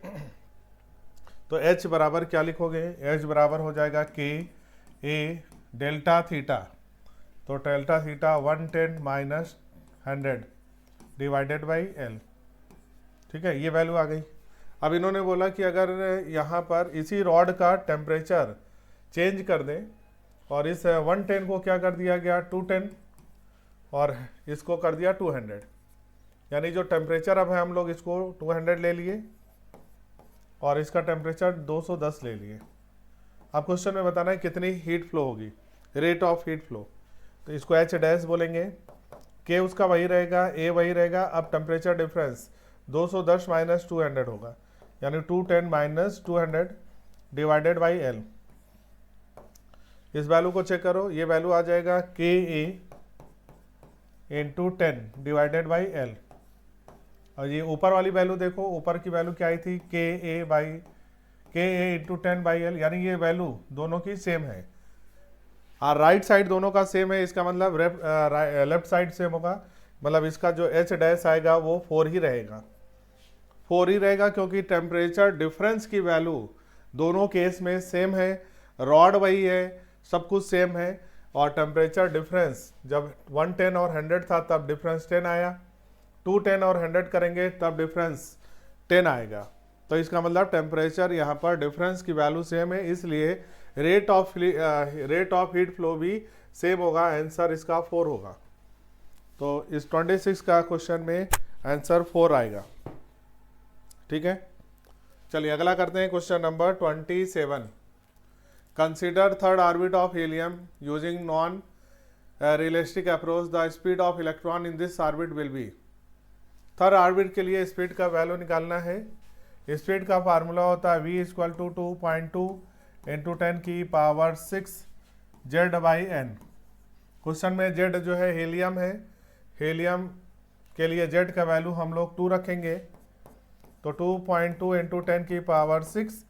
तो H बराबर क्या लिखोगे? H बराबर हो जाएगा K A डेल्टा थीटा। तो delta theta 110 minus 100 divided by L, ठीक है, ये वैल्यू आ गई। अब इन्होंने बोला कि अगर यहाँ पर इसी रॉड का टेम्परेचर चेंज कर दें, और इस 110 को क्या कर दिया गया 210, और इसको कर दिया 200, यानी जो टेम्परेचर अब है हम लोग इसको 200 ले लिए, और इसका टेम्परेचर 210 ले लिए। अब क्वेश्चन में बताना है कितनी हीट फ्लो होगी, रेट ऑफ हीट फ्लो। तो इसको H डैश बोलेंगे, K उसका वही रहेगा, A वही रहेगा। अब टेम्परेचर डिफरेंस 210 माइनस 200 होगा, यानी 210 माइनस 200 डिवाइडेड बाई L। इस वैल्यू को चेक करो, ये वैल्यू आ जाएगा Ka into 10 divided by L। और ये ऊपर वाली वैल्यू देखो, ऊपर की वैल्यू क्या आई थी, के ए इंटू 10/L, यानी ये वैल्यू दोनों की सेम है। और राइट साइड दोनों का सेम है, इसका मतलब लेफ्ट साइड सेम होगा, मतलब इसका जो एच डैश आएगा वो 4 ही रहेगा, 4 ही रहेगा, क्योंकि टेम्परेचर डिफरेंस की वैल्यू दोनों केस में सेम है, रॉड वही है, सब कुछ सेम है। और टेम्परेचर डिफरेंस जब 110 और 100 था तब डिफरेंस 10 आया, 210 और 100 करेंगे तब डिफरेंस 10 आएगा। तो इसका मतलब टेम्परेचर यहाँ पर डिफरेंस की वैल्यू सेम है, इसलिए रेट ऑफ हीट फ्लो भी सेम होगा। आंसर इसका 4 होगा। तो इस 26 का क्वेश्चन में आंसर 4 आएगा। ठीक है, चलिए अगला करते हैं question number 27। Consider third orbit of helium using non realistic approach, the speed of electron in this orbit will be. Third orbit के लिए स्पीड का वैल्यू निकालना है। स्पीड का फार्मूला होता है v equal to 2.2 into 10⁶ Z/n। Question में Z जो है हीलियम है, हीलियम के लिए Z का वैल्यू हम लोग 2 रखेंगे, तो 2.2 इंटू 10⁶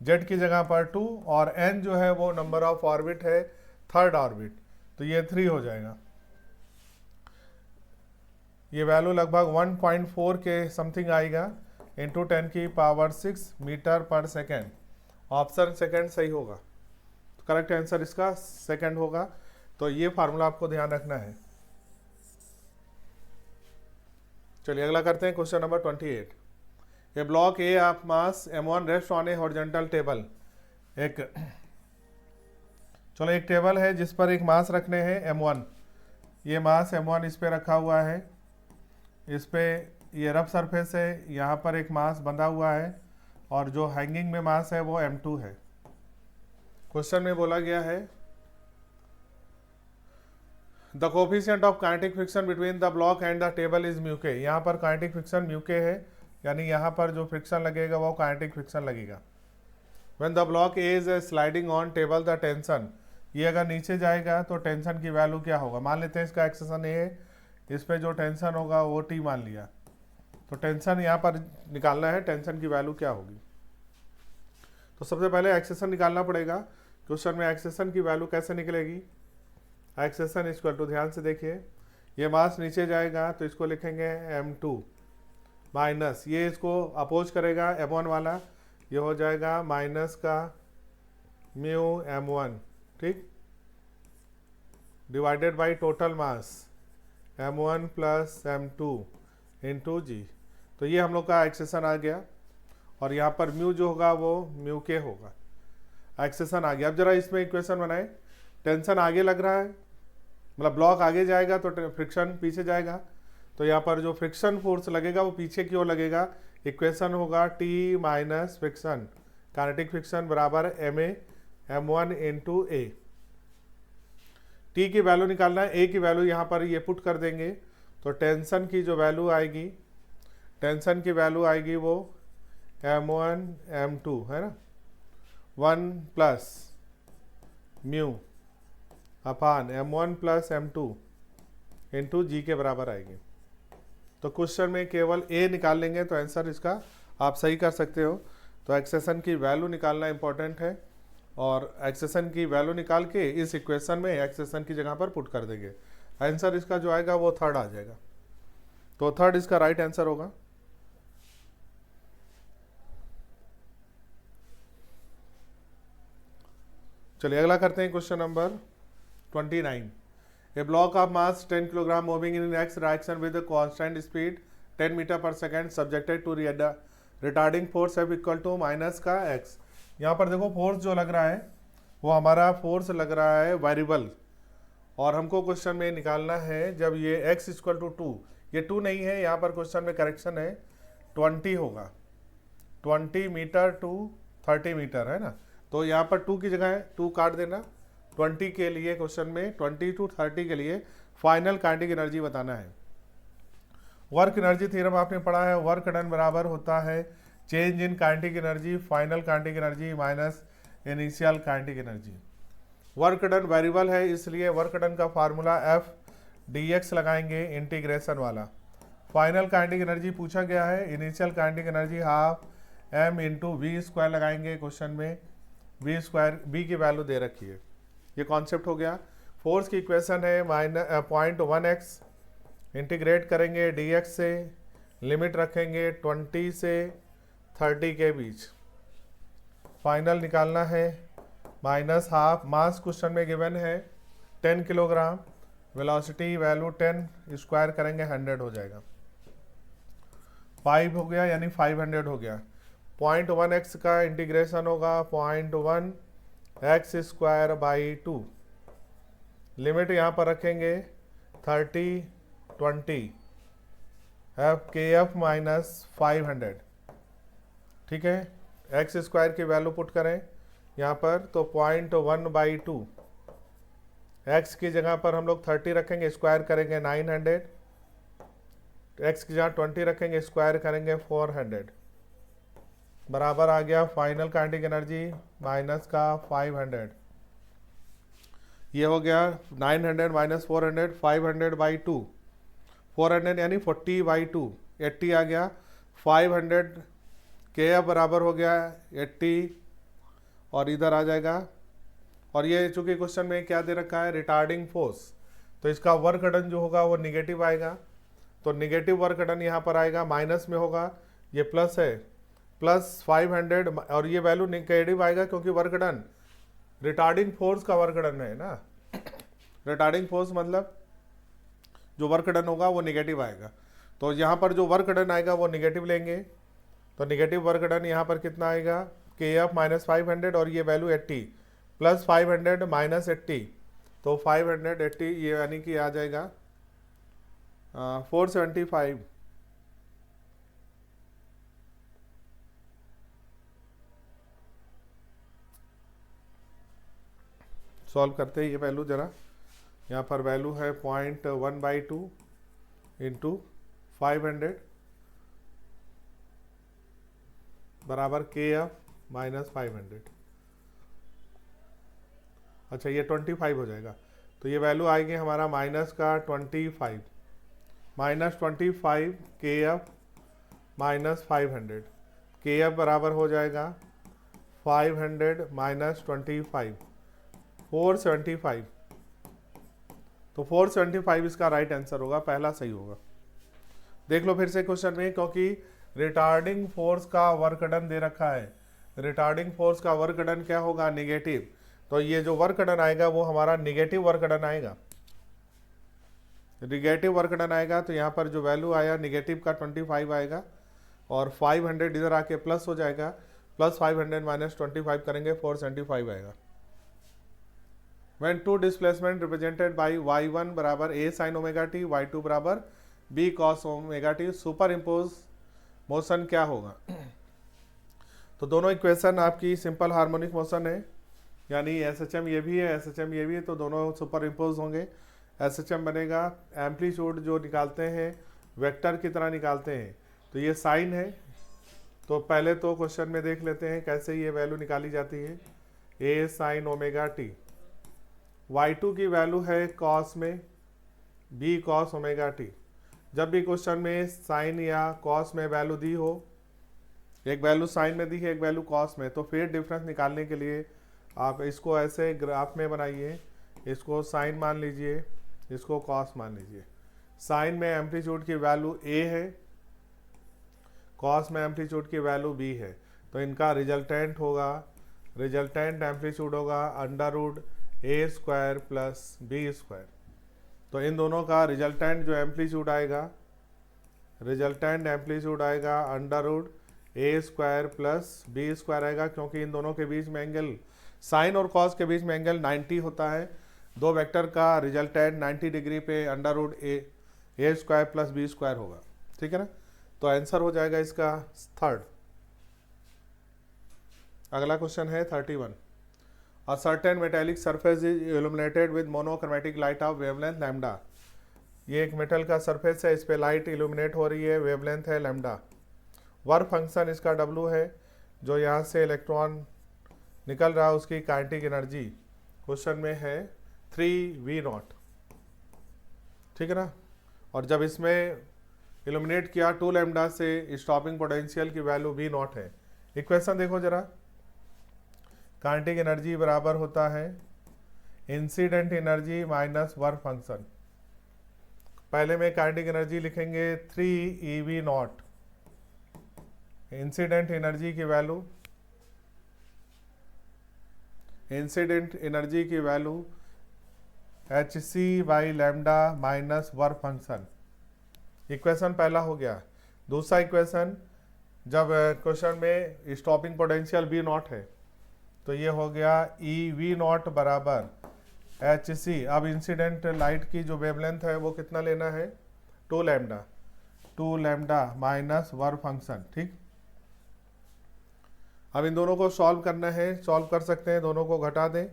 Z की जगह पर 2, और n जो है वो नंबर ऑफ ऑर्बिट है, थर्ड ऑर्बिट, तो ये 3 हो जाएगा। ये वैल्यू लगभग 1.4 के समथिंग आएगा, into 10⁶ metre per second. Option second सही होगा, तो करेक्ट आंसर इसका सेकेंड होगा। तो ये फार्मूला आपको ध्यान रखना है। चलिए अगला करते हैं question number 28। A block A of mass m1 rest on A horizontal table. चलो एक टेबल है जिस पर एक मास रखने हैं m1। ये मास m1 इस पे रखा हुआ है, इस पे ये रफ सरफेस है, यहाँ पर एक मास बंधा हुआ है, और जो हैंगिंग में मास है वो m2 है। क्वेश्चन में बोला गया है the coefficient of kinetic friction between the block and the table is mu के। यहाँ पर काइनेटिक फ्रिक्शन म्यू के है, यानी यहाँ पर जो फ्रिक्शन लगेगा वो काइनेटिक फ्रिक्शन लगेगा। When the block A is sliding on table the tension, ये अगर नीचे जाएगा तो टेंशन की वैल्यू क्या होगा। मान लेते हैं इसका एक्सेशन ए है, इस पे जो टेंशन होगा वो टी मान लिया, तो टेंशन यहाँ पर निकालना है, टेंशन की वैल्यू क्या होगी। तो सबसे पहले एक्सेशन निकालना पड़ेगा। क्वेश्चन में एक्सेशन की वैल्यू कैसे निकलेगी। एक्सेशन इक्वल टू, ध्यान से देखिए, ये मास नीचे जाएगा तो इसको लिखेंगे m2 माइनस, ये इसको अपोज करेगा m1 वाला, ये हो जाएगा माइनस का म्यू m1, ठीक, divided by total mass m1 plus m2 into g. तो ये हम लोग का एक्सेशन आ गया, और यहाँ पर म्यू जो होगा वो म्यू के होगा। एक्सेशन आ गया। अब जरा इसमें इक्वेशन बनाए। टेंशन आगे लग रहा है, मतलब ब्लॉक आगे जाएगा तो फ्रिक्शन पीछे जाएगा, तो यहाँ पर जो फ्रिक्शन फोर्स लगेगा वो पीछे की ओर लगेगा। इक्वेशन होगा T minus friction, kinetic friction बराबर ma m1 इंटू ए। T की वैल्यू निकालना है, A की वैल्यू यहाँ पर ये पुट कर देंगे, तो टेंशन की जो वैल्यू आएगी, टेंशन की वैल्यू आएगी वो m1 m2 है ना, 1 प्लस म्यू अपान m1 प्लस m2 इंटू जी के बराबर आएगी। तो क्वेश्चन में केवल ए निकाल लेंगे तो आंसर इसका आप सही कर सकते हो। तो एक्सेशन की वैल्यू निकालना इंपॉर्टेंट है, और एक्सेशन की वैल्यू निकाल के इस इक्वेशन में एक्सेशन की जगह पर पुट कर देंगे। आंसर इसका जो आएगा वो थर्ड आ जाएगा, तो थर्ड इसका राइट आंसर होगा। चलिए अगला करते हैं question number 29। A block of mass 10 kg moving in x direction with a constant speed 10 meter per second subjected to retarding force F equal to minus का x। यहाँ पर देखो फोर्स जो लग रहा है वो हमारा फोर्स लग रहा है वेरिएबल, और हमको क्वेश्चन में निकालना है जब ये x इक्वल टू 2, ये 2 नहीं है, यहाँ पर क्वेश्चन में करेक्शन है 20 होगा, 20 मीटर टू 30 मीटर है ना, तो यहाँ पर 2 की जगह 2 काट देना। 20 के लिए क्वेश्चन में 20 टू 30 के लिए फाइनल काइनेटिक एनर्जी बताना है। वर्क एनर्जी थ्योरम आपने पढ़ा है, वर्क डन बराबर होता है change in kinetic energy, final kinetic energy minus initial kinetic energy. Work done variable है, इसलिए वर्क डन का फार्मूला F dx लगाएंगे इंटीग्रेशन वाला। फाइनल काइनेटिक एनर्जी पूछा गया है, initial kinetic energy half m into v square लगाएंगे question में, वी स्क्वायर बी की वैल्यू दे रखी है, ये कॉन्सेप्ट हो गया। फोर्स की इक्वेशन है -0.1x, इंटीग्रेट करेंगे dx से, लिमिट रखेंगे 20 से 30 के बीच, फाइनल निकालना है माइनस हाफ, मास क्वेश्चन में गिवन है 10 किलोग्राम, वेलोसिटी वैल्यू 10, स्क्वायर करेंगे 100 हो जाएगा, 5 हो गया यानी 500 हो गया। 0.1x का इंटीग्रेशन होगा 0.1x स्क्वायर बाई 2, लिमिट यहाँ पर रखेंगे 30 20 एफ के एफ माइनस 500, ठीक है। एक्स स्क्वायर की वैल्यू पुट करें यहाँ पर तो 0.1 बाई 2, एक्स की जगह पर हम लोग 30 रखेंगे, स्क्वायर करेंगे 900, एक्स की जगह 20 रखेंगे, स्क्वायर करेंगे 400, बराबर आ गया फाइनल काइनेटिक एनर्जी माइनस का 500, ये हो गया 900 माइनस 400, 500 बाई 2, 400 यानी 40 बाई 2, 80 आ गया, 500 के एफ बराबर हो गया 80 और इधर आ जाएगा। और ये चूंकि क्वेश्चन में क्या दे रखा है, रिटार्डिंग फोर्स, तो इसका वर्क डन जो होगा वो निगेटिव आएगा, तो निगेटिव वर्क डन यहाँ पर आएगा, माइनस में होगा, ये प्लस है, प्लस 500 और ये वैल्यू निगेटिव आएगा क्योंकि वर्क डन रिटार्डिंग फोर्स का वर्क डन है ना, रिटार्डिंग फोर्स मतलब जो वर्क डन होगा वो निगेटिव आएगा, तो यहाँ पर जो वर्क डन आएगा वो निगेटिव लेंगे, तो निगेटिव वर्क डन यहाँ पर कितना आएगा, के एफ माइनस 500 और ये वैल्यू 80 प्लस 500 माइनस 80, तो 580 ये यानी कि आ जाएगा 475। सॉल्व करते हैं ये वैल्यू जरा, यहाँ पर वैल्यू है 0.1 बाई 2 इंटू 500 बराबर के एफ माइनस 500, अच्छा ये 25 हो जाएगा, तो ये वैल्यू आएगी हमारा माइनस का 25, माइनस 25 के एफ माइनस 500, के एफ बराबर हो जाएगा 500 माइनस 25, 475, तो 475 इसका राइट आंसर होगा, पहला सही होगा। देख लो फिर से क्वेश्चन में, क्योंकि रिटार्डिंग फोर्स का वर्क डन दे रखा है, रिटार्डिंग फोर्स का वर्क डन क्या होगा, निगेटिव, तो ये जो वर्क डन आएगा वो हमारा निगेटिव वर्क डन आएगा, निगेटिव वर्क डन आएगा, तो यहाँ पर जो वैल्यू आया निगेटिव का 25 आएगा और 500 इधर आके प्लस हो जाएगा, प्लस 500 माइनस 25 करेंगे 475 आएगा। When two displacement represented by y1 बराबर a sin omega t, y2 बराबर b cos omega t, super impose motion क्या होगा, तो दोनों इक्वेशन आपकी सिंपल हार्मोनिक मोशन है, यानी SHM ये भी है, SHM ये भी है, तो दोनों सुपर इम्पोज होंगे। SHM बनेगा, एम्पलीट्यूड जो निकालते हैं वेक्टर की तरह निकालते हैं, तो ये साइन है, तो पहले तो क्वेश्चन में देख लेते हैं कैसे ये वैल्यू निकाली जाती है, a sin omega t, y2 की वैल्यू है कॉस में, b cos ओमेगा t, जब भी क्वेश्चन में साइन या कॉस में वैल्यू दी हो, एक वैल्यू साइन में दी है एक वैल्यू कॉस में, तो फिर डिफरेंस निकालने के लिए आप इसको ऐसे ग्राफ में बनाइए, इसको साइन मान लीजिए, इसको कॉस मान लीजिए, साइन में एम्पलीट्यूड की वैल्यू a है, कॉस में एम्पलीट्यूड की वैल्यू b है, तो इनका रिजल्टेंट होगा, रिजल्टेंट एम्पलीट्यूड होगा under root a square plus b square, तो इन दोनों का रिजल्टेंट जो एम्पलीट्यूड आएगा, रिजल्टेंट एम्पलीट्यूड आएगा under root a square plus b square आएगा, क्योंकि इन दोनों के बीच में एंगल, साइन और कॉस के बीच में एंगल 90 होता है, दो वेक्टर का रिजल्टेंट 90 डिग्री पे under root a square plus b square होगा, ठीक है ना, तो आंसर हो जाएगा इसका थर्ड। अगला क्वेश्चन है 31, A certain metallic surface is illuminated with monochromatic light of wavelength lambda, ये एक मेटल का सरफेस है, इस पे लाइट इल्यूमिनेट हो रही है, वेवलेंथ है लैम्डा, वर्क फंक्शन इसका W है, जो यहाँ से इलेक्ट्रॉन निकल रहा है उसकी काइनेटिक एनर्जी क्वेश्चन में है 3v0, ठीक है ना, और जब इसमें इल्यूमिनेट किया 2 लैम्डा से, स्टॉपिंग पोटेंशियल की वैल्यू V नॉट है। इक्वेशन देखो जरा, काइनेटिक एनर्जी बराबर होता है incident energy minus work function. पहले में काइनेटिक एनर्जी लिखेंगे 3 eV नॉट, इंसिडेंट एनर्जी की वैल्यू, इंसिडेंट एनर्जी की वैल्यू hc/लैम्डा माइनस वर्क फंक्शन। इक्वेशन पहला हो गया। दूसरा इक्वेशन, जब क्वेश्चन में स्टॉपिंग पोटेंशियल V नॉट है तो ये हो गया EV नॉट बराबर hc। अब इंसिडेंट लाइट की जो वेवलेंथ है वो कितना लेना है, 2 लैम्डा माइनस वर्क फंक्शन। ठीक, अब इन दोनों को सॉल्व करना है, सॉल्व कर सकते हैं, दोनों को घटा दें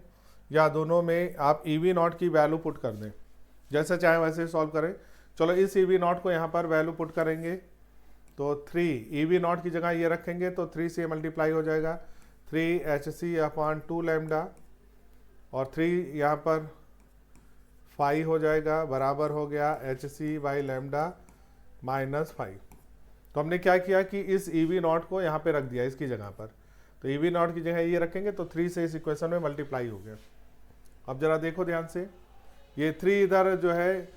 या दोनों में आप EV नॉट की वैल्यू पुट कर दें, जैसे चाहे वैसे सॉल्व करें। चलो इस EV नॉट को यहाँ पर वैल्यू पुट करेंगे तो 3 EV नॉट की जगह ये रखेंगे तो 3 से मल्टीप्लाई हो जाएगा, 3 hc/2 लैम्डा और 3 यहाँ पर 5 हो जाएगा, बराबर हो गया hc/लैम्डा माइनस 5। तो हमने क्या किया कि इस EV नॉट को यहाँ पे रख दिया इसकी जगह पर, तो EV नॉट की जगह ये रखेंगे तो 3 से इस इक्वेशन में मल्टीप्लाई हो गया। अब जरा देखो ध्यान से, ये 3 इधर जो है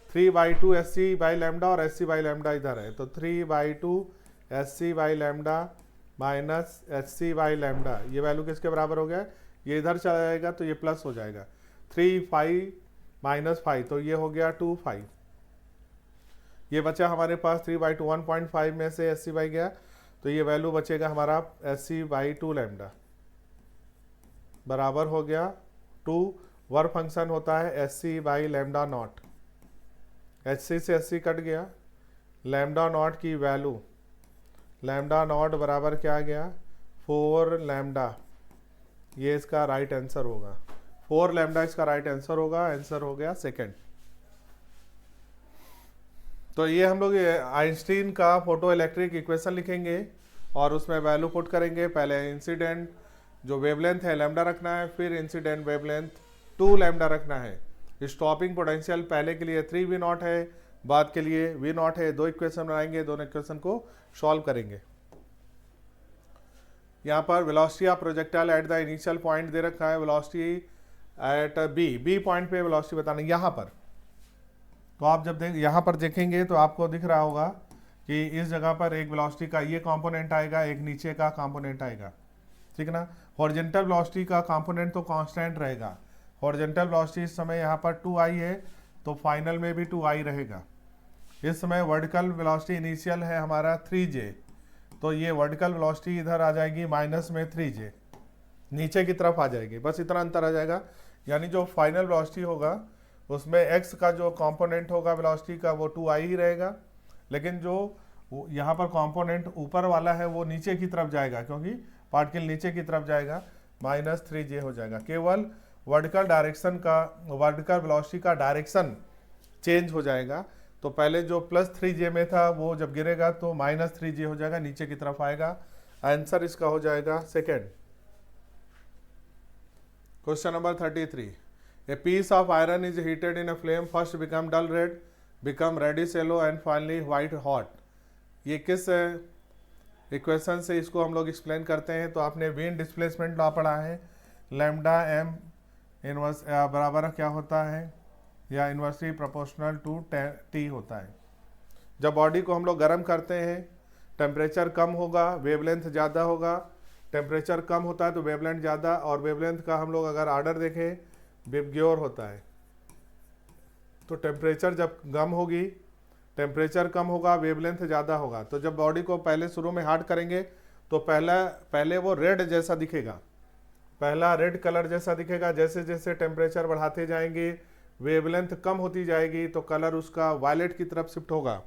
3/2 hc/लैम्डा और hc/लैम्डा इधर है, तो 3/2 hc/लैम्डा माइनस hc/लैम्डा, ये वैल्यू किसके बराबर हो गया, ये इधर चला जाएगा तो ये प्लस हो जाएगा, 3 5 माइनस 5 तो ये हो गया 2 5। ये बचा हमारे पास 3/2 1.5 में से hc गया तो ये वैल्यू बचेगा हमारा hc/2 लैम्डा बराबर हो गया 2। वर्क फंक्शन होता है hc/लैम्डा नॉट, hc से hc कट गया, लैम्डा नॉट की वैल्यू, लैम्डा नॉट बराबर क्या आ गया 4 लैम्डा, ये इसका राइट आंसर होगा, 4 लैम्डा इसका राइट आंसर होगा, आंसर हो गया सेकंड। तो ये हम लोग आइंस्टीन का फोटो इलेक्ट्रिक इक्वेशन लिखेंगे और उसमें वैल्यू पुट करेंगे। पहले इंसिडेंट जो वेवलेंथ है लैम्डा रखना है, फिर इंसिडेंट वेवलेंथ 2 लैम्डा रखना है। स्टॉपिंग पोटेंशियल पहले के लिए 3 V नॉट है, बाद के लिए V नॉट है। दो इक्वेशन बनाएंगे, दोनों इक्वेशन को सॉल्व करेंगे। यहाँ पर velocity of projectile at the initial point दे रखा है, वेलोसिटी एट बी पॉइंट पे वेलोसिटी बताना यहाँ पर। तो आप जब यहाँ पर देखेंगे तो आपको दिख रहा होगा कि इस जगह पर एक वेलोसिटी का ये कंपोनेंट आएगा, एक नीचे का कंपोनेंट आएगा, ठीक है ना। हॉरिजॉन्टल वेलोसिटी का कंपोनेंट तो कांस्टेंट रहेगा। हॉरिजॉन्टल वेलोसिटी इस समय यहाँ पर 2i है तो फाइनल में भी 2i रहेगा। इस समय वर्टिकल वेलोसिटी इनिशियल है हमारा 3j, तो ये वर्टिकल वेलोसिटी इधर आ जाएगी माइनस में 3j, नीचे की तरफ आ जाएगी, बस इतना अंतर आ जाएगा। यानी जो फाइनल वेलोसिटी होगा उसमें x का जो कंपोनेंट होगा वेलोसिटी का वो 2i ही रहेगा, लेकिन जो यहाँ पर कंपोनेंट ऊपर वाला है वो नीचे की तरफ जाएगा, क्योंकि पार्टिकल नीचे की तरफ जाएगा, माइनस 3j हो जाएगा। केवल वर्टिकल डायरेक्शन का, वर्टिकल वेलोसिटी का डायरेक्शन चेंज हो जाएगा। तो पहले जो प्लस 3j में था वो जब गिरेगा तो माइनस 3j हो जाएगा, नीचे की तरफ आएगा। आंसर इसका हो जाएगा second. Question number 33, a piece of iron is heated in a flame, first become dull red, become reddish yellow and finally white hot. ये किस इक्वेशन से इसको हम लोग एक्सप्लेन करते हैं? तो आपने विंड डिस्प्लेसमेंट लॉ पढ़ा है, लैम्डा m इनवर्स बराबर क्या होता है, या इन्वर्सली प्रोपोर्शनल टू t होता है। जब बॉडी को हम लोग गर्म करते हैं टेम्परेचर कम होगा, वेवलेंथ ज़्यादा होगा। टेम्परेचर कम होता है तो वेवलेंथ ज़्यादा, और वेवलेंथ का हम लोग अगर आर्डर देखें विबग्योर होता है। तो टेम्परेचर जब कम होगी, टेम्परेचर कम होगा, वेवलेंथ ज़्यादा होगा। तो जब बॉडी को पहले शुरू में हार्ड करेंगे तो पहले वो रेड जैसा दिखेगा, पहला रेड कलर जैसा दिखेगा। जैसे जैसे टेम्परेचर बढ़ाते जाएंगे, वेवलेंथ कम होती जाएगी तो कलर उसका वायलेट की तरफ शिफ्ट होगा,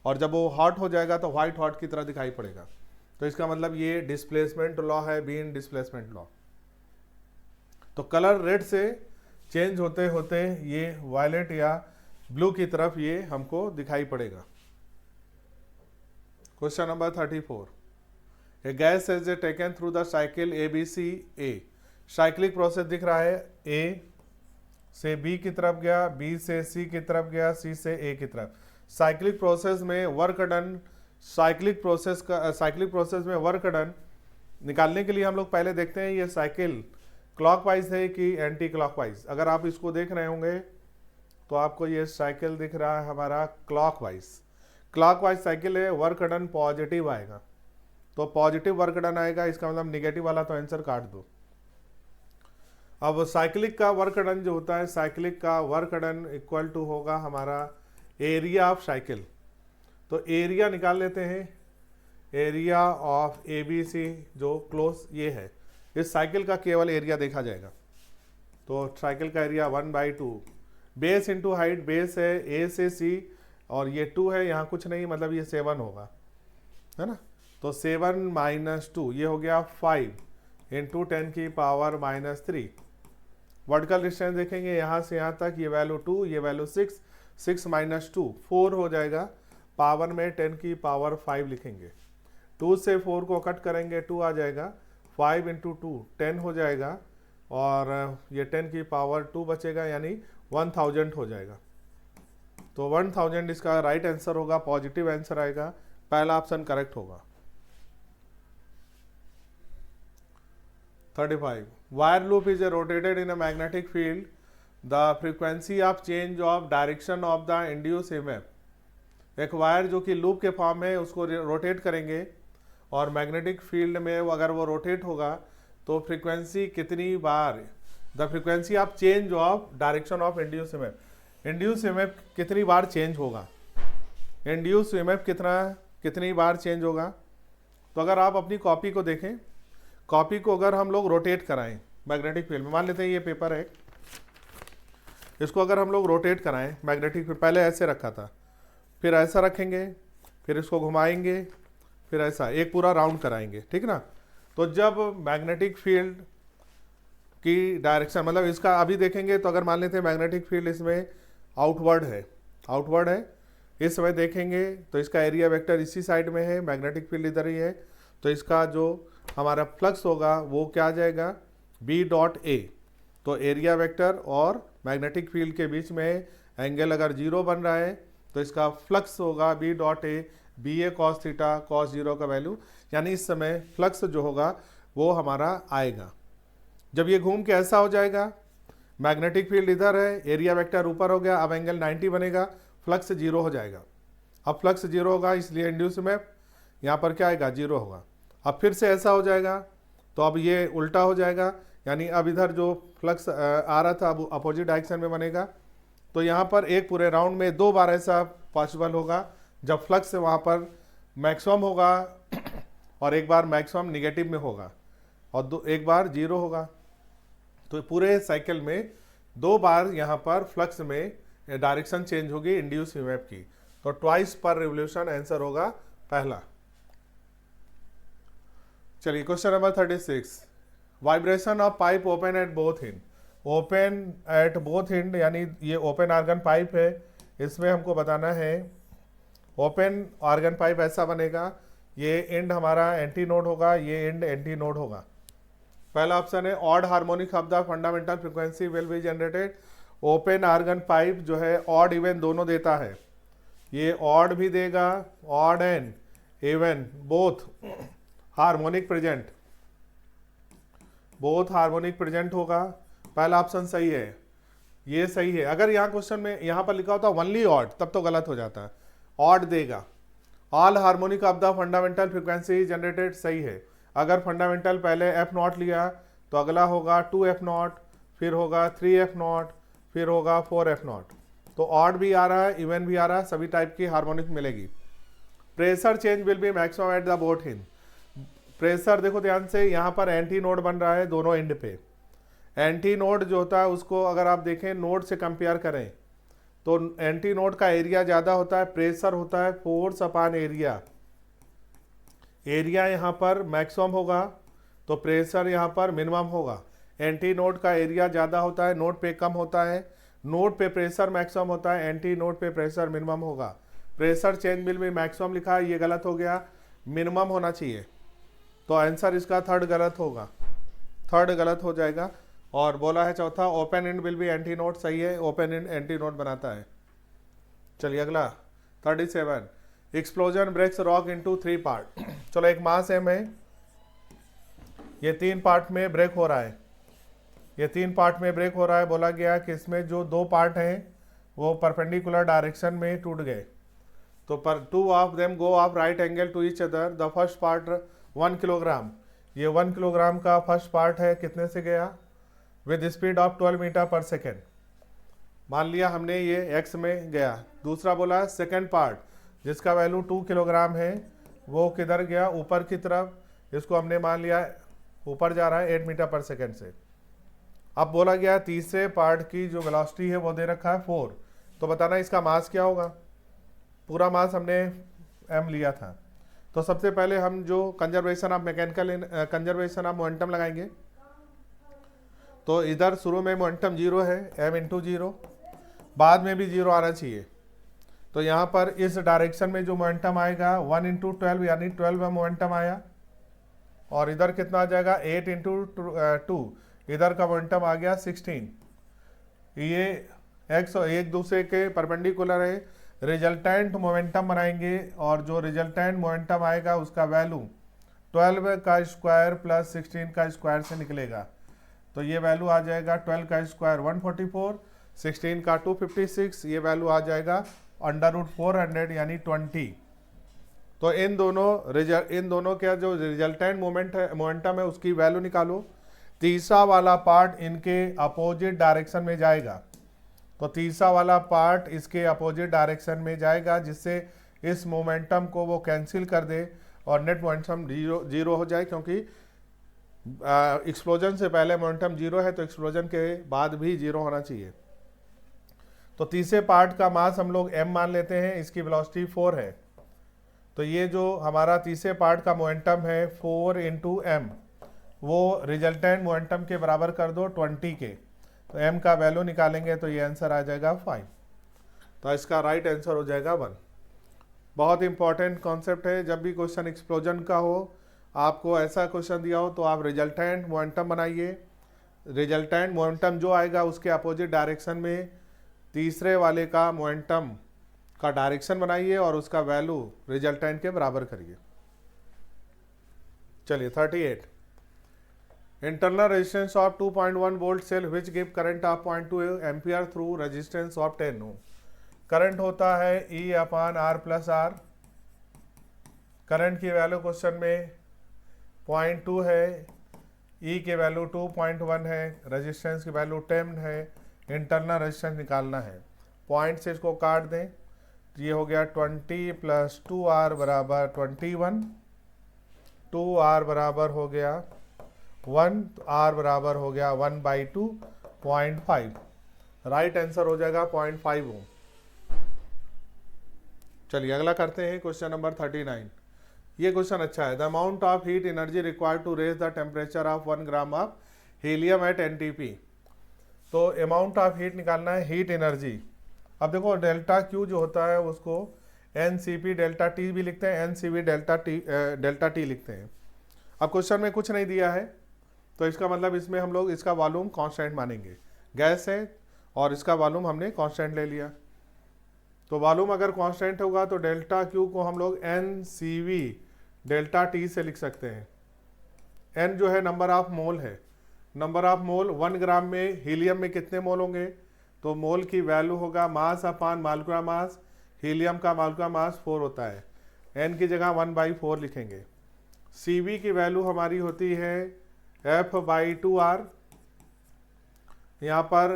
और जब वो हॉट हो जाएगा तो व्हाइट हॉट की तरह दिखाई पड़ेगा। तो इसका मतलब ये डिस्प्लेसमेंट लॉ है, बीन डिस्प्लेसमेंट लॉ। तो कलर रेड से चेंज होते होते ये वायलेट या ब्लू की तरफ ये हमको दिखाई पड़ेगा। Question number 34, A gas is taken through the cycle ABC। Cyclic process दिख रहा है, A से B की तरफ गया, B से C की तरफ गया, C से A की तरफ। साइक्लिक प्रोसेस में वर्क डन, साइक्लिक प्रोसेस में वर्क डन निकालने के लिए हम लोग पहले देखते हैं ये साइकिल क्लॉकवाइज है कि एंटी क्लॉकवाइज। अगर आप इसको देख रहे होंगे तो आपको ये साइकिल दिख रहा है हमारा क्लॉकवाइज। क्लॉकवाइज साइकिल है, वर्क डन पॉजिटिव आएगा, तो पॉजिटिव वर्क डन आएगा, इसका मतलब निगेटिव वाला तो आंसर काट दो। अब साइक्लिक का वर्क डन जो होता है, साइक्लिक का वर्क डन इक्वल टू होगा हमारा एरिया ऑफ साइकिल। तो एरिया निकाल लेते हैं, एरिया ऑफ ABC जो क्लोज ये है, इस साइकिल का केवल एरिया देखा जाएगा। तो साइकिल का area 1/2, base into height, base है A से C और ये 2 है, यहाँ कुछ नहीं, मतलब ये 7 होगा, है ना। तो 7 - 2 ये हो गया 5 इंटू 10 की पावर -3। वर्टिकल डिस्टेंस देखेंगे यहाँ से यहाँ तक, ये वैल्यू 2, ये वैल्यू 6, 6 - 2 4 हो जाएगा, पावर में 10 की पावर 5 लिखेंगे। 2 से 4 को कट करेंगे, 2 आ जाएगा, 5 इंटू 2 10 हो जाएगा, और ये 10 की पावर 2 बचेगा, यानी 1000 हो जाएगा। तो 1000 इसका राइट आंसर होगा, पॉजिटिव आंसर आएगा, पहला ऑप्शन करेक्ट होगा। 35 wire loop is rotated in a magnetic field, the frequency of change of direction of the induce EMF. एक वायर जो कि लूप के फॉर्म में, उसको रोटेट करेंगे और मैग्नेटिक फील्ड में अगर वो रोटेट होगा तो फ्रीक्वेंसी कितनी बार, the frequency of change of direction of induce EMF, induce EMF कितनी बार चेंज होगा, इंड्यूस ईएमएफ कितनी बार चेंज होगा। तो अगर आप अपनी कॉपी को देखें, कॉपी को अगर हम लोग रोटेट कराएं मैग्नेटिक फील्ड में, मान लेते हैं ये पेपर है, इसको अगर हम लोग रोटेट कराएं मैग्नेटिक फील्ड, पहले ऐसे रखा था, फिर ऐसा रखेंगे, फिर इसको घुमाएंगे, फिर ऐसा एक पूरा राउंड कराएंगे, ठीक ना। तो जब मैग्नेटिक फील्ड की डायरेक्शन, मतलब इसका अभी देखेंगे तो अगर मान लेते हैं मैग्नेटिक फील्ड इसमें आउटवर्ड है, इस समय देखेंगे तो इसका एरिया वेक्टर इसी साइड में है, मैग्नेटिक फील्ड इधर ही है, तो इसका जो हमारा फ्लक्स होगा वो क्या आ जाएगा, B.A। तो एरिया वेक्टर और मैग्नेटिक फील्ड के बीच में एंगल अगर 0 बन रहा है तो इसका फ्लक्स होगा B.A, BA cos theta cos 0 का वैल्यू, यानी इस समय फ्लक्स जो होगा वो हमारा आएगा। जब ये घूम के ऐसा हो जाएगा, मैग्नेटिक फील्ड इधर है, एरिया वेक्टर ऊपर हो गया, अब एंगल 90 बनेगा, फ्लक्स 0 हो जाएगा। अब फ्लक्स 0 होगा, इसलिए इंड्यूस ईएमएफ यहाँ पर क्या आएगा, 0 होगा। अब फिर से ऐसा हो जाएगा तो अब ये उल्टा हो जाएगा, यानी अब इधर जो फ्लक्स आ रहा था अब अपोजिट डायरेक्शन में बनेगा। तो यहाँ पर एक पूरे राउंड में 2 बार ऐसा पॉसिबल होगा जब फ्लक्स वहाँ पर मैक्सिमम होगा और एक बार मैक्सिमम निगेटिव में होगा और एक बार 0 होगा। तो पूरे साइकिल में 2 बार यहाँ पर फ्लक्स में डायरेक्शन चेंज होगी इंड्यूस ईएमएफ की। तो ट्वाइस पर रिवोल्यूशन आंसर होगा पहला। चलिए question number 36, vibration of pipe open at both and, open at both and यानी ये ओपन आर्गन पाइप है, इसमें हमको बताना है ओपन आर्गन पाइप ऐसा बनेगा, ये एंड हमारा एंटी नोड होगा, ये एंड एंटी नोड होगा। पहला ऑप्शन है odd harmonic of the fundamental frequency will be generated. Open organ pipe जो है ऑड इवन दोनों देता है, ये ऑड भी देगा, odd and even both harmonic present, both harmonic present होगा। पहला ऑप्शन सही है, ये सही है। अगर यहाँ क्वेश्चन में यहाँ पर लिखा होता ओनली ऑड तब तो गलत हो जाता है, ऑड देगा। All harmonic of the fundamental frequency generated सही है। अगर फंडामेंटल पहले F0 लिया तो अगला होगा 2F0, फिर होगा 3F0, फिर होगा 4F0। तो ऑड भी आ रहा है, इवन भी आ रहा है, सभी टाइप की हार्मोनिक मिलेगी। Pressure change will be maximum at the both and. Pressure देखो ध्यान से, यहाँ पर एंटी नोड बन रहा है दोनों एंड पे। एंटी नोड जो होता है उसको अगर आप देखें नोड से कंपेयर करें तो एंटी नोड का एरिया ज़्यादा होता है, प्रेशर होता है फोर्स अपॉन एरिया। एरिया यहाँ पर मैक्सिमम होगा तो प्रेशर यहाँ पर मिनिमम होगा। एंटी नोड का एरिया ज़्यादा होता है, नोड पे कम होता है, नोड पे प्रेशर मैक्सिमम होता है, एंटी नोड पे प्रेशर मिनिमम होगा। प्रेशर चेंज बिल में मैक्सिमम लिखा है, ये गलत हो गया, मिनिमम होना चाहिए। तो आंसर इसका थर्ड गलत होगा, थर्ड गलत हो जाएगा। और बोला है चौथा open and will be anti node, सही है, ओपन एंड एंटी नोड बनाता है। चलिए अगला 37. Explosion breaks rock into 3 part. चलो एक मास m है, ये 3 पार्ट में ब्रेक हो रहा है, ये 3 पार्ट में ब्रेक हो रहा है. बोला गया कि इसमें जो 2 पार्ट हैं वो परपेंडिकुलर डायरेक्शन में टूट गए. तो पर 2 of them go off right angle to each other. The first part 1 kilogram, ये 1 किलोग्राम का फर्स्ट पार्ट है, कितने से गया? With speed of 12 metre per second. मान लिया हमने ये x में गया. दूसरा बोला सेकेंड पार्ट जिसका वैल्यू 2 किलोग्राम है, वो किधर गया? ऊपर की तरफ. इसको हमने मान लिया ऊपर जा रहा है 8 मीटर पर सेकेंड से. अब बोला गया तीसरे पार्ट की जो वेलोसिटी है वो दे रखा है 4. तो बताना इसका मास क्या होगा? पूरा मास हमने m लिया था. तो सबसे पहले हम जो conservation of mechanical conservation of momentum लगाएंगे. तो इधर शुरू में मोमेंटम 0 है, m इंटू 0, बाद में भी 0 आना चाहिए. तो यहाँ पर इस डायरेक्शन में जो मोमेंटम आएगा 1 इंटू 12 यानी 12 में मोमेंटम आया. और इधर कितना आ जाएगा? 8 इंटू 2, इधर का मोमेंटम आ गया 16. ये x एक दूसरे के परपेंडिकुलर है. रिजल्टेंट मोमेंटम बनाएंगे और जो रिजल्टेंट मोमेंटम आएगा उसका वैल्यू 12 का स्क्वायर प्लस 16 का स्क्वायर से निकलेगा. तो ये वैल्यू आ जाएगा 12 का स्क्वायर 144, 16 का 256, ये वैल्यू आ जाएगा √400 यानी 20. तो इन दोनों का जो रिजल्टेंट मोमेंटम है उसकी वैल्यू निकालो. तीसरा वाला पार्ट इनके अपोजिट डायरेक्शन में जाएगा. तो तीसरा वाला पार्ट इसके अपोजिट डायरेक्शन में जाएगा, जिससे इस मोमेंटम को वो कैंसिल कर दे और नेट मोमेंटम जीरो हो जाए. क्योंकि एक्सप्लोजन से पहले मोमेंटम 0 है तो एक्सप्लोजन के बाद भी 0 होना चाहिए. तो तीसरे पार्ट का मास हम लोग m मान लेते हैं, इसकी वेलोसिटी 4 है. तो ये जो हमारा तीसरे पार्ट का मोमेंटम है 4 इंटू m, वो रिजल्टेंट मोमेंटम के बराबर कर दो 20 के. तो m का वैल्यू निकालेंगे तो ये आंसर आ जाएगा 5. तो इसका राइट आंसर हो जाएगा 1. बहुत इंपॉर्टेंट कॉन्सेप्ट है. जब भी क्वेश्चन एक्सप्लोजन का हो, आपको ऐसा क्वेश्चन दिया हो तो आप रिजल्टेंट मोमेंटम बनाइए. रिजल्टेंट मोमेंटम जो आएगा उसके अपोजिट डायरेक्शन में तीसरे वाले का मोमेंटम का डायरेक्शन बनाइए और उसका वैल्यू रिजल्टेंट के बराबर करिए. चलिए 38. Internal resistance of 2.1 volt cell which give current of 0.2 ampere through resistance of 10 ohm. Current होता है E/R प्लस R. करंट की वैल्यू क्वेश्चन में 0.2 है, E की वैल्यू 2.1 है, रेजिस्टेंस की वैल्यू 10 है. इंटरनल रेजिस्टेंस निकालना है. पॉइंट से इसको काट दें. ये हो गया 20 प्लस 2R बराबर 21. 2R बराबर हो गया 1, R बराबर हो गया 1/2, 0.5. राइट आंसर हो जाएगा 0.5 ओम. चलिए अगला करते हैं क्वेश्चन नंबर 39. ये क्वेश्चन अच्छा है. The amount of heat energy required to raise the temperature of 1 gram of helium at NTP. तो अमाउंट ऑफ हीट निकालना है, हीट एनर्जी. अब देखो डेल्टा Q जो होता है उसको NCP डेल्टा T भी लिखते हैं, NCV डेल्टा T लिखते हैं. अब क्वेश्चन में कुछ नहीं दिया है तो इसका मतलब इसमें हम लोग इसका वॉल्यूम कांस्टेंट मानेंगे. गैस है और इसका वॉल्यूम हमने कांस्टेंट ले लिया. तो वॉल्यूम अगर कांस्टेंट होगा तो डेल्टा Q को हम लोग NCV डेल्टा T से लिख सकते हैं. N जो है नंबर ऑफ मोल है. नंबर ऑफ मोल 1 ग्राम में हीलियम में कितने मोल होंगे? तो मोल की वैल्यू होगा mass upon molecular mass. Helium का मालिक्यूलर मास 4 होता है, N की जगह 1/4 लिखेंगे. CV की वैल्यू हमारी होती है F/2R. यहाँ पर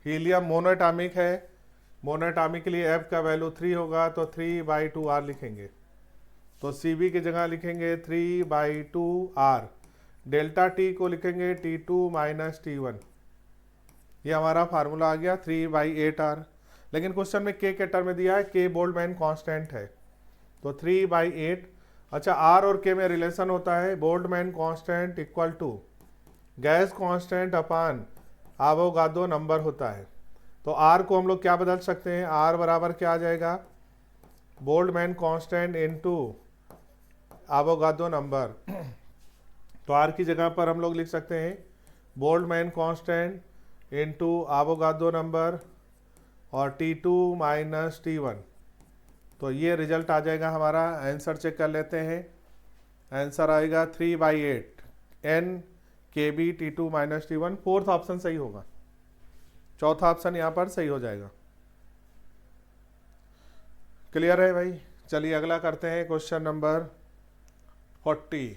हीलियम मोनोएटॉमिक है, मोनोएटॉमिक के लिए F का वैल्यू 3 होगा तो 3/2R लिखेंगे. तो CV की जगह लिखेंगे 3/2R. डेल्टा T को लिखेंगे T2 माइनस T1. ये हमारा फार्मूला आ गया 3/8R. लेकिन क्वेश्चन में K के टर्म में दिया है, K बोल्ट्जमैन कांस्टेंट है तो 3/8. अच्छा, R और K में रिलेशन होता है Boltzmann constant equal to gas constant upon Avogadro number होता है. तो R को हम लोग क्या बदल सकते हैं? R बराबर क्या आ जाएगा? Boltzmann constant into Avogadro number. तो R की जगह पर हम लोग लिख सकते हैं Boltzmann constant into Avogadro number और T2 माइनस T1. तो ये रिजल्ट आ जाएगा हमारा। आंसर चेक कर लेते हैं। आंसर आएगा 3/8 n kb T2 - T1। Fourth option सही होगा, चौथा ऑप्शन यहाँ पर सही हो जाएगा। क्लियर है भाई? चलिए अगला करते हैं क्वेश्चन नंबर 40।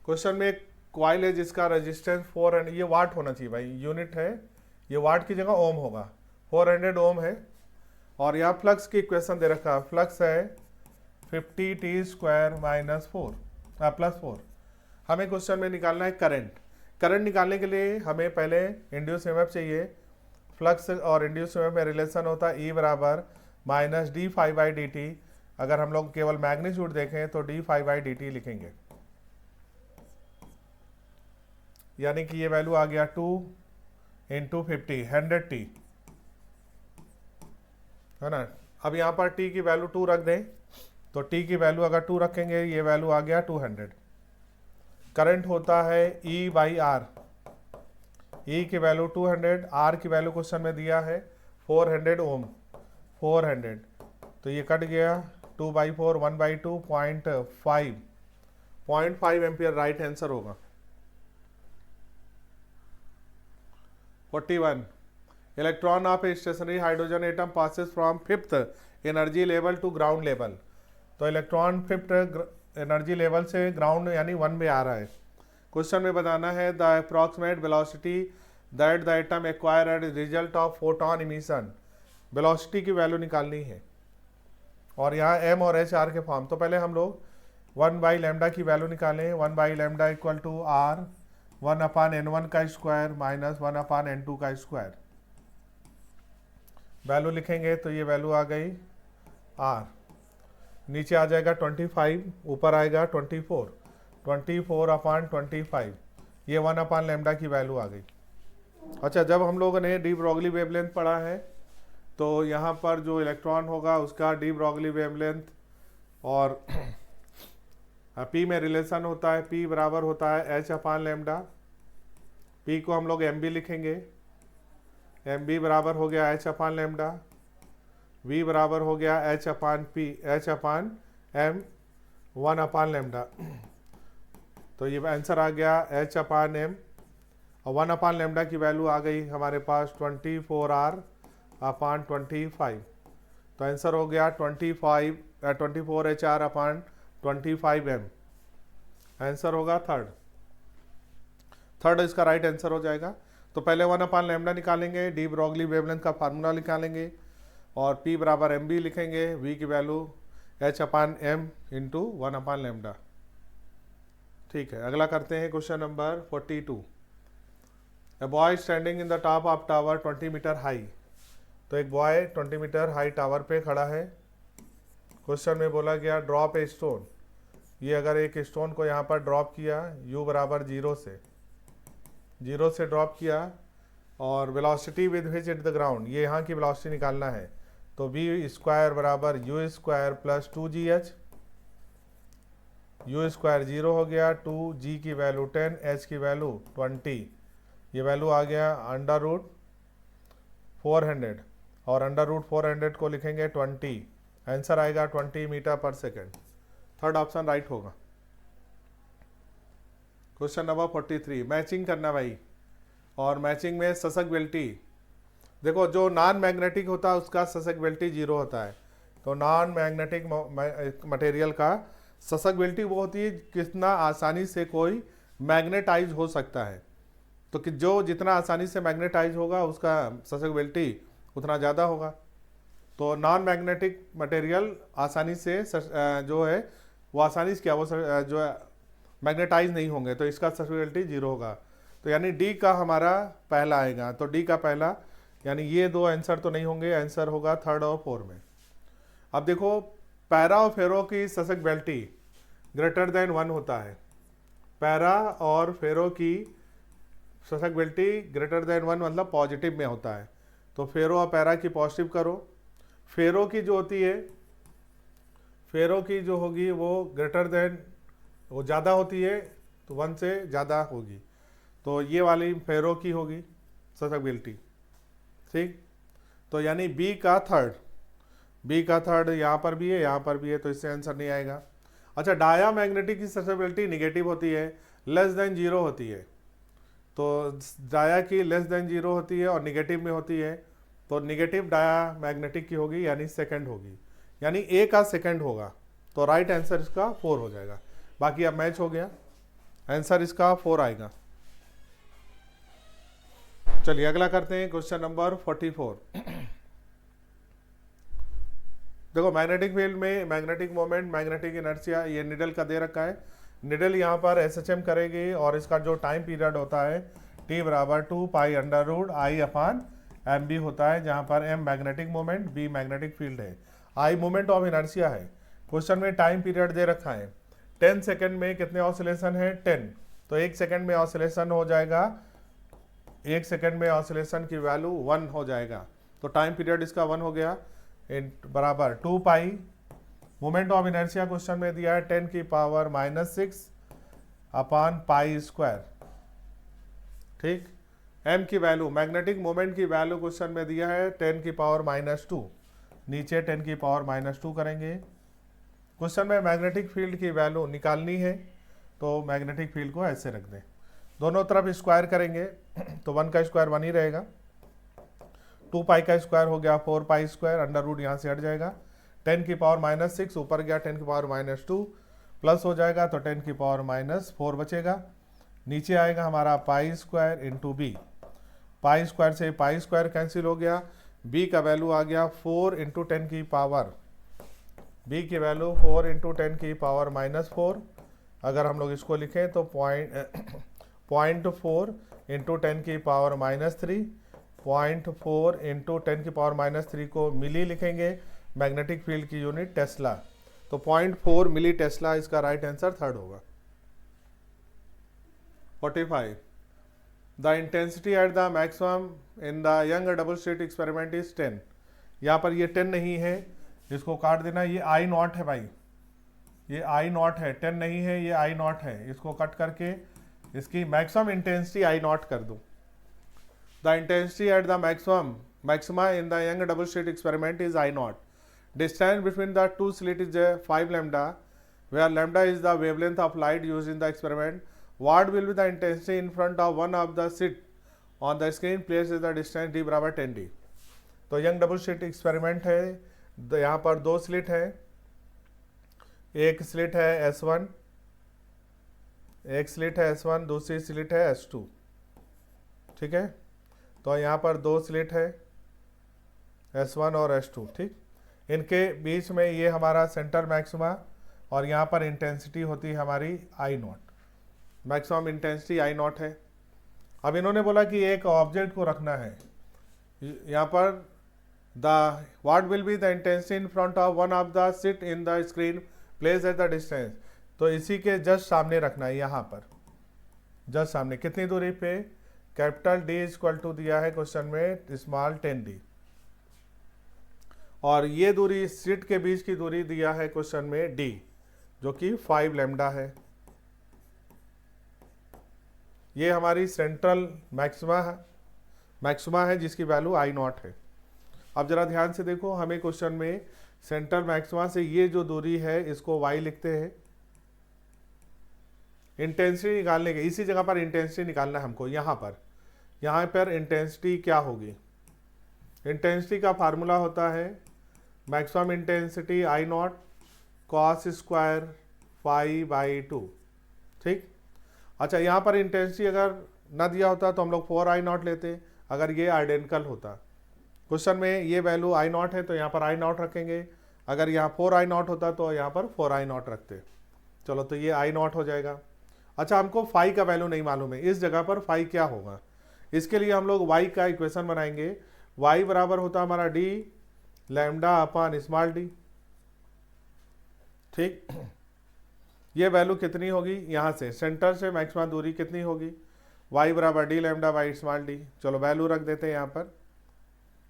क्वेश्चन में एक कॉइल है जिसका रेजिस्टेंस 400, ये वाट होना चाहिए भाई, यूनिट है, ये वाट की जगह ओम होगा, 400 ओम है। और यहाँ फ्लक्स की इक्वेशन दे रखा है, फ्लक्स है 50t² -4 +4। हमें क्वेश्चन में निकालना है करंट। करंट निकालने के लिए हमें पहले इंड्यूस ईएमएफ चाहिए। फ्लक्स और इंड्यूस ईएमएफ में रिलेशन होता है E बराबर -d∅dt। अगर हम लोग केवल मैग्नीट्यूड देखें तो d∅dt लिखेंगे, यानी कि ये वैल्यू आ गया 2 × 50 100t, है ना। अब यहाँ पर t की वैल्यू 2 रख दें, तो t की वैल्यू अगर 2 रखेंगे, ये वैल्यू आ गया 200। करंट होता है E/R, E की वैल्यू 200, R की वैल्यू क्वेश्चन में दिया है 400 ओम, 400, तो ये कट गया 2/4 1/2 0.5 एम्पियर राइट आंसर होगा। 41 electron of a stationary hydrogen atom passes from 5th energy level to ground level. तो इलेक्ट्रॉन 5th एनर्जी लेवल से ग्राउंड यानी 1 में आ रहा है। क्वेश्चन में बताना है the approximate velocity that the atom acquire as result of photon emission. Velocity की वैल्यू निकालनी है और यहाँ m और h r के फॉर्म। तो पहले हम लोग 1/λ की वैल्यू निकालें। 1/λ = r 1/n1 का स्क्वायर माइनस 1/n2 का स्क्वायर। वैल्यू लिखेंगे तो ये वैल्यू आ गई r, नीचे आ जाएगा 25, ऊपर आएगा 24, 24/25, ये 1/λ की वैल्यू आ गई। अच्छा, जब हम लोगों ने डी ब्रॉगली वेवलेंथ पढ़ा है तो यहाँ पर जो इलेक्ट्रॉन होगा उसका डी ब्रॉगली वेवलेंथ और P में रिलेशन होता है, P बराबर होता है h/λ। P को हम लोग mb लिखेंगे, mb बराबर हो गया h/λ, v बराबर हो गया h/m 1/λ। तो ये आंसर आ गया h/m और 1/λ की वैल्यू आ गई हमारे पास 24r/25। तो आंसर हो गया 24HR/25m। आंसर होगा थर्ड इसका राइट आंसर हो जाएगा। तो पहले 1/λ निकालेंगे, डी ब्रॉगली वेवलेंथ का फार्मूला निकालेंगे और P बराबर mb लिखेंगे, V की वैल्यू h/m × 1/λ। ठीक है, अगला करते हैं question number 42। A boy standing in the top of tower 20 metre high. तो एक बॉय 20 मीटर हाई टावर पे खड़ा है। क्वेश्चन में बोला गया ड्रॉप ए स्टोन। ये अगर एक स्टोन को यहाँ पर ड्रॉप किया u बराबर 0 से ड्रॉप किया और velocity with which it the ground, ये यहाँ की वेलोसिटी निकालना है। तो v² बराबर u² + 2gh, u² 0 हो गया, 2g की वैल्यू 10, h की वैल्यू 20, ये वैल्यू आ गया √400 और √400 को लिखेंगे 20। आंसर आएगा 20 metre per second. Third option right होगा। क्वेश्चन नंबर 43, मैचिंग करना भाई। और मैचिंग में ससेप्टिबिलिटी देखो, जो नॉन मैग्नेटिक होता है उसका ससेप्टिबिलिटी 0 होता है। तो नॉन मैग्नेटिक मटेरियल का ससेप्टिबिलिटी वो होती है कितना आसानी से कोई मैग्नेटाइज हो सकता है। तो कि जो जितना आसानी से मैग्नेटाइज होगा उसका ससेप्टिबिलिटी उतना ज़्यादा होगा। तो नॉन मैग्नेटिक मटेरियल आसानी से जो है वो आसानी से जो मैग्नेटाइज नहीं होंगे, तो इसका ससेप्टिबिलिटी 0 होगा। तो यानी डी का हमारा पहला आएगा। तो डी का पहला, यानी ये दो आंसर तो नहीं होंगे, आंसर होगा 3rd और 4 में। अब देखो, पैरा और फेरो की ससेप्टिबिलिटी >1 होता है। पैरा और फेरो की ससेप्टिबिलिटी >1 मतलब पॉजिटिव में होता है। तो फेरो और पैरा की पॉजिटिव करो। फेरो की जो होती है, फेरो की जो होगी वो वो ज़्यादा होती है, तो 1 से ज़्यादा होगी। तो ये वाली फेरो की होगी ससेप्टिबिलिटी, ठीक। तो यानी बी का 3rd। बी का थर्ड यहाँ पर भी है, यहाँ पर भी है, तो इससे आंसर नहीं आएगा। अच्छा, डाया मैग्नेटिक की ससेप्टिबिलिटी निगेटिव होती है, लेस देन जीरो होती है, तो डाया की लेस देन जीरो होती है और निगेटिव में होती है, तो निगेटिव डाया मैग्नेटिक की होगी, यानी सेकंड होगी, यानी ए का सेकंड होगा, तो राइट आंसर इसका 4 हो जाएगा। बाकी अब मैच हो गया, आंसर इसका 4 आएगा। चलिए अगला करते हैं, क्वेश्चन नंबर 44। देखो, मैग्नेटिक फील्ड में मैग्नेटिक मोमेंट, मैग्नेटिक इनर्शिया, ये निडल का दे रखा है। निडल यहाँ पर SHM करेगी और इसका जो टाइम पीरियड होता है T बराबर 2 pi under root I upon MB होता है, जहाँ पर M magnetic moment, B magnetic field है, I मोमेंट ऑफ इनर्शिया है। क्वेश्चन में टाइम पीरियड दे रखा है 10 सेकेंड में कितने ऑसिलेशन है 10, तो 1 सेकेंड में ऑसिलेशन हो जाएगा, 1 सेकेंड में ऑसिलेशन की वैल्यू 1 हो जाएगा, तो टाइम पीरियड इसका 1 हो गया, बराबर 2 पाई मोमेंट ऑफ इनर्शिया क्वेश्चन में दिया है 10 की पावर -6 अपान पाई स्क्वायर। ठीक, m की वैल्यू, मैग्नेटिक मोमेंट की वैल्यू क्वेश्चन में दिया है 10 की पावर -2, नीचे 10 की पावर -2 करेंगे। क्वेश्चन में मैग्नेटिक फील्ड की वैल्यू निकालनी है, तो मैग्नेटिक फील्ड को ऐसे रख दें, दोनों तरफ स्क्वायर करेंगे तो 1 का स्क्वायर 1 ही रहेगा, 2 पाई का स्क्वायर हो गया 4 पाई स्क्वायर, अंडर रूट यहाँ से हट जाएगा, 10 की पावर -6 ऊपर गया 10 की पावर -2 प्लस हो जाएगा, तो 10 की पावर -4 बचेगा, नीचे आएगा हमारा pi square into B, pi square से पाई स्क्वायर कैंसिल हो गया, बी का वैल्यू आ गया 4 इंटू 10 की पावर, बी की वैल्यू 4 इंटू 10 की पावर -4, अगर हम लोग इसको लिखें तो 0.4 इंटू 10 की पावर -3, 0.4 इंटू 10 की पावर -3 को मिली लिखेंगे, मैग्नेटिक फील्ड की यूनिट टेस्ला, तो 0.4 मिली टेस्ला इसका राइट आंसर थर्ड होगा। 45 the intensity at the maximum in the young double slit experiment is 10, यहाँ पर ये 10 नहीं है, इसको काट देना, ये I नॉट है भाई, ये I नॉट है, 10 नहीं है, ये I नॉट है, इसको कट करके इसकी मैक्सिमम इंटेंसिटी I नॉट कर दूं। The intensity at the maxima in the young double slit experiment is I naught. Distance between the two slit is 5 lambda, where lambda is the wavelength of light used in the experiment. What will be the intensity in front of one of the slit on the screen? Place is the distance d बराबर 10d। तो young double slit experiment है, यहाँ पर 2 slit है, एक slit है S1, एक slit है S1, दूसरी स्लिट है S2, ठीक है, तो यहाँ पर 2 स्लिट है S1 और S2, ठीक, इनके बीच में ये हमारा सेंटर मैक्सिमा और यहाँ पर इंटेंसिटी होती है हमारी I not, maximum intensity I not है। अब इन्होंने बोला कि एक ऑब्जेक्ट को रखना है, यहाँ पर what will be the intensity in front of one of the slit in the screen placed at the distance, तो इसी के जस्ट सामने रखना है, यहाँ पर जस्ट सामने, कितनी दूरी पे, कैपिटल D इक्वल टू दिया है क्वेश्चन में स्मॉल 10d, और ये दूरी स्लिट के बीच की दूरी दिया है क्वेश्चन में d, जो कि 5 लैम्डा है, ये हमारी सेंट्रल मैक्सिमा है जिसकी वैल्यू I नॉट है। अब जरा ध्यान से देखो, हमें क्वेश्चन में सेंट्रल मैक्सिमा से ये जो दूरी है इसको y लिखते हैं, इंटेंसिटी निकालने के, इसी जगह पर इंटेंसिटी निकालना है हमको, यहाँ पर इंटेंसिटी क्या होगी, इंटेंसिटी का फार्मूला होता है maximum intensity I naught cos square phi by 2, ठीक। अच्छा, यहाँ पर इंटेंसिटी अगर ना दिया होता तो हम लोग 4I नॉट लेते, अगर ये आइडेंटिकल होता, क्वेश्चन में ये वैल्यू I नॉट है तो यहाँ पर I नॉट रखेंगे, अगर यहाँ 4I नॉट होता तो यहाँ पर 4I नॉट रखते, चलो तो ये I नॉट हो जाएगा। अच्छा, हमको फाई का वैल्यू नहीं मालूम है, इस जगह पर फाई क्या होगा, इसके लिए हम लोग y का इक्वेशन बनाएंगे, y बराबर होता हमारा d लैम्डा अपान स्मॉल d, ठीक। ये वैल्यू कितनी होगी, यहाँ से सेंटर से मैक्सिमम दूरी कितनी होगी, y बराबर d lambda by small d, चलो वैल्यू रख देते हैं यहाँ पर,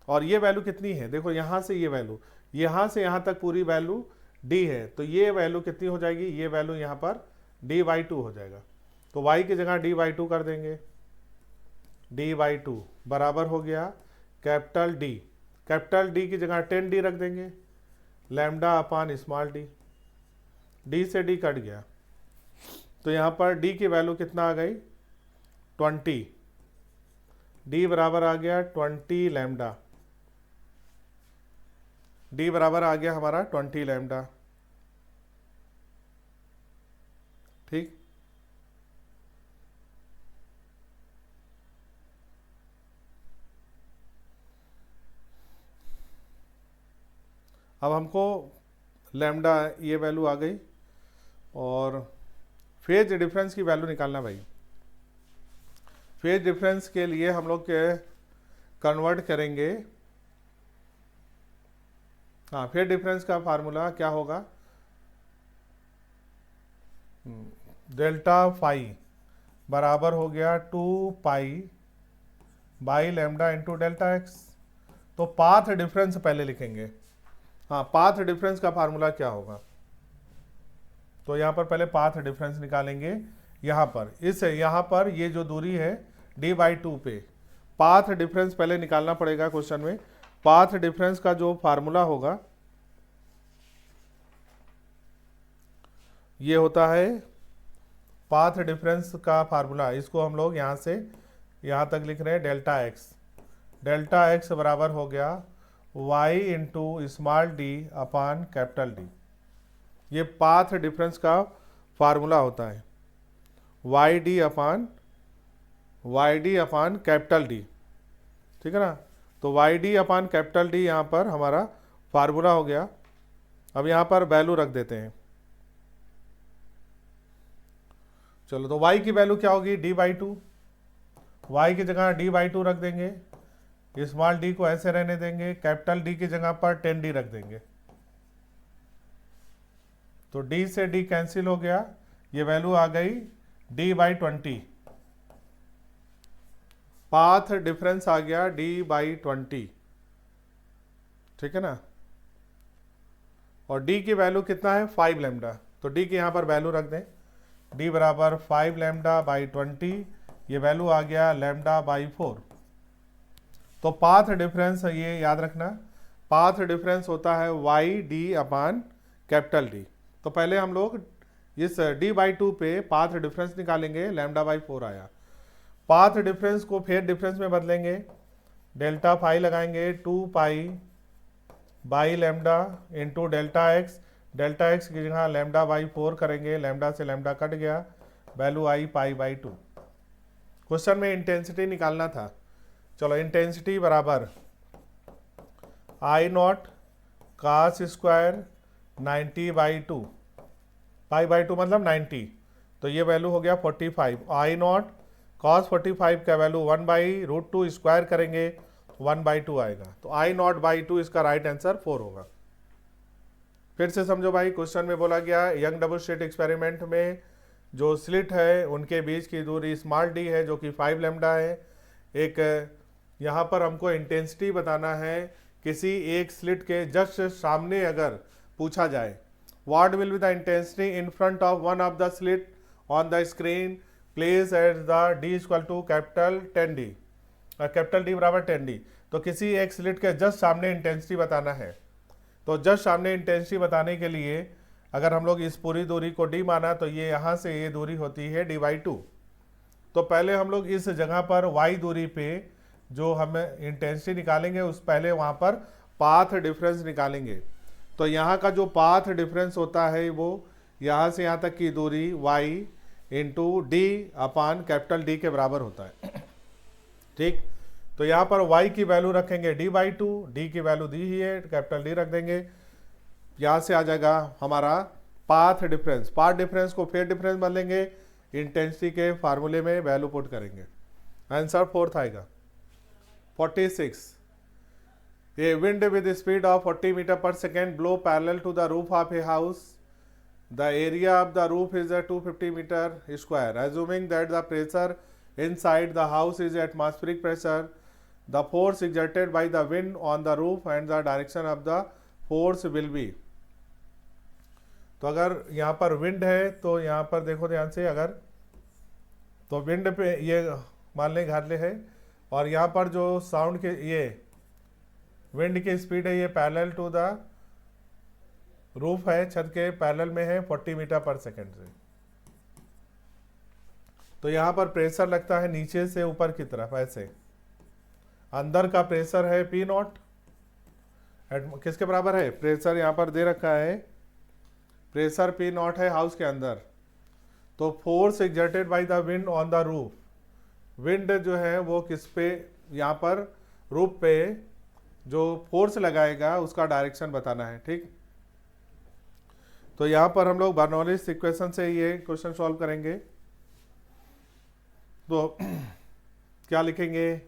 और ये वैल्यू कितनी है, देखो यहाँ से ये वैल्यू, यहाँ से यहाँ तक पूरी वैल्यू d है, तो ये वैल्यू कितनी हो जाएगी, ये वैल्यू यहाँ पर d/2 हो जाएगा, तो y की जगह d/2 कर देंगे, d/2 बराबर हो गया कैपिटल D की जगह 10d रख देंगे, लैम्डा अपान स्मॉल डी, डी से डी कट गया, तो यहाँ पर डी की वैल्यू कितना आ गई 20, डी बराबर आ गया 20 लैम्डा, डी बराबर आ गया हमारा 20 लैम्डा। ठीक, अब हमको लैम्डा ये वैल्यू आ गई और फेज डिफरेंस की वैल्यू निकालना भाई। फेज डिफरेंस के लिए हम लोग कन्वर्ट करेंगे, हाँ फेज डिफरेंस का फार्मूला क्या होगा, डेल्टा फाई बराबर हो गया 2 pi by lambda into delta x. तो पाथ डिफरेंस पहले लिखेंगे, हाँ पाथ डिफरेंस का फार्मूला क्या होगा, तो यहाँ पर पहले पाथ डिफरेंस निकालेंगे। यहाँ पर ये जो दूरी है d/2 पे पाथ डिफरेंस पहले निकालना पड़ेगा क्वेश्चन में। पाथ डिफरेंस का जो फार्मूला होगा ये होता है, पाथ डिफरेंस का फार्मूला, इसको हम लोग यहाँ से यहाँ तक लिख रहे हैं डेल्टा एक्स। डेल्टा एक्स बराबर हो गया y इंटू स्मॉल डी अपान कैपिटल डी। ये पाथ डिफरेंस का फार्मूला होता है, वाई डी अपान कैपिटल डी, ठीक है ना। तो वाई डी अपान कैपिटल डी यहाँ पर हमारा फार्मूला हो गया। अब यहाँ पर वैल्यू रख देते हैं, चलो तो y की वैल्यू क्या होगी d/2, y की जगह d/2 रख देंगे, स्मॉल डी को ऐसे रहने देंगे, कैपिटल डी की जगह पर 10d रख देंगे, तो d से d कैंसिल हो गया, ये वैल्यू आ गई d/20, पाथ डिफरेंस आ गया d/20, ठीक है ना। और d की वैल्यू कितना है 5 लैम्डा, तो d की यहाँ पर वैल्यू रख दें, d बराबर 5 λ/20, ये वैल्यू आ गया λ/4। तो पाथ डिफरेंस ये याद रखना, पाथ डिफरेंस होता है वाई डी अपान कैपिटल डी। तो पहले हम लोग इस d/2 पे पाथ डिफरेंस निकालेंगे, λ/4 आया। पाथ डिफरेंस को फेज डिफरेंस में बदलेंगे, डेल्टा फाई लगाएंगे 2 pi by lambda into delta x, delta x की जगह λ/4 करेंगे, लैम्डा से लैम्डा कट गया, वैल्यू आई π/2। क्वेश्चन में इंटेंसिटी निकालना था, चलो इंटेंसिटी बराबर I0 cos स्क्वायर 90/2, π/2 मतलब 90, तो ये वैल्यू हो गया 45। I0 cos 45 का वैल्यू 1/√2 स्क्वायर करेंगे, 1/2 आएगा, तो I0/2 इसका राइट आंसर 4 होगा। फिर से समझो भाई, क्वेश्चन में बोला गया यंग डबल स्लिट एक्सपेरिमेंट में जो स्लिट है उनके बीच की दूरी स्मॉल डी है जो कि 5 लैम्डा है। एक यहाँ पर हमको इंटेंसिटी बताना है, किसी एक स्लिट के जस्ट सामने अगर पूछा जाए what will be the intensity in front of one of the slit on the screen place at the d equal to capital 10d, capital D बराबर 10d। तो किसी एक स्लिट के जस्ट सामने इंटेंसिटी बताना है, तो जस्ट सामने इंटेंसिटी बताने के लिए अगर हम लोग इस पूरी दूरी को d माना तो ये यहाँ से ये दूरी होती है d/2। तो पहले हम लोग इस जगह पर y दूरी पे जो हम इंटेंसिटी निकालेंगे उस पहले वहाँ पर पाथ डिफरेंस निकालेंगे। तो यहाँ का जो पाथ डिफरेंस होता है वो यहाँ से यहाँ तक की दूरी y इंटू डी अपान कैपिटल D के बराबर होता है, ठीक। तो यहाँ पर y की वैल्यू रखेंगे d/2, d की वैल्यू दी ही है, कैपिटल D रख देंगे, यहाँ से आ जाएगा हमारा पाथ डिफरेंस। पाथ डिफरेंस को फेज डिफरेंस बदलेंगे, इंटेंसिटी के फार्मूले में वैल्यू पुट करेंगे, आंसर 4 आएगा। 46, a wind with speed of 40 metre per second blow parallel to the roof of a house, the area of the roof is 250 metre square, assuming that the pressure inside the house is atmospheric pressure, the force exerted by the wind on the roof and the direction of the force will be। तो अगर यहाँ पर wind है तो यहाँ पर देखो ध्यान से, अगर तो विंड पे ये मान लें घाटले है, और यहाँ पर जो साउंड के ये विंड की स्पीड है ये पैरेलल टू द रूफ है छत के पैरेलल में है 40 मीटर पर सेकेंड से। तो यहाँ पर प्रेशर लगता है नीचे से ऊपर की तरफ ऐसे। अंदर का प्रेशर है पी नॉट, किसके बराबर है, प्रेशर यहाँ पर दे रखा है, प्रेशर पी नॉट है हाउस के अंदर। तो force exerted by the wind on the roof, wind जो है वो किस पे, यहाँ पर रूफ पे जो फोर्स लगाएगा उसका डायरेक्शन बताना है। ठीक, तो यहाँ पर हम लोग बर्नौलीज इक्वेशन से ये क्वेश्चन सॉल्व करेंगे। तो क्या लिखेंगे,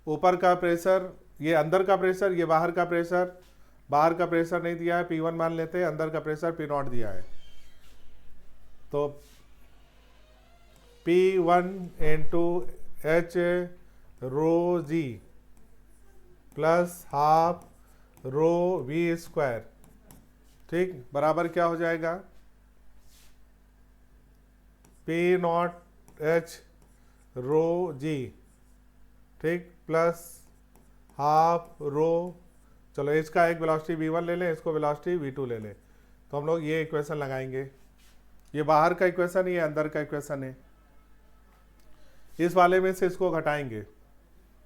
ऊपर का प्रेशर, ये अंदर का प्रेशर, ये बाहर का प्रेशर, बाहर का प्रेशर नहीं दिया है P1 मान लेते हैं, अंदर का प्रेशर P नॉट दिया है। तो P1 into H rho g plus half rho v square, ठीक, बराबर क्या हो जाएगा, P naught H rho g, ठीक, प्लस हाफ रो, चलो इसका एक वेलोसिटी v1 ले लें, इसको वेलोसिटी v2 ले लें। तो हम लोग ये इक्वेशन लगाएंगे, ये बाहर का इक्वेशन, ये अंदर का इक्वेशन है। इस वाले में से इसको घटाएंगे,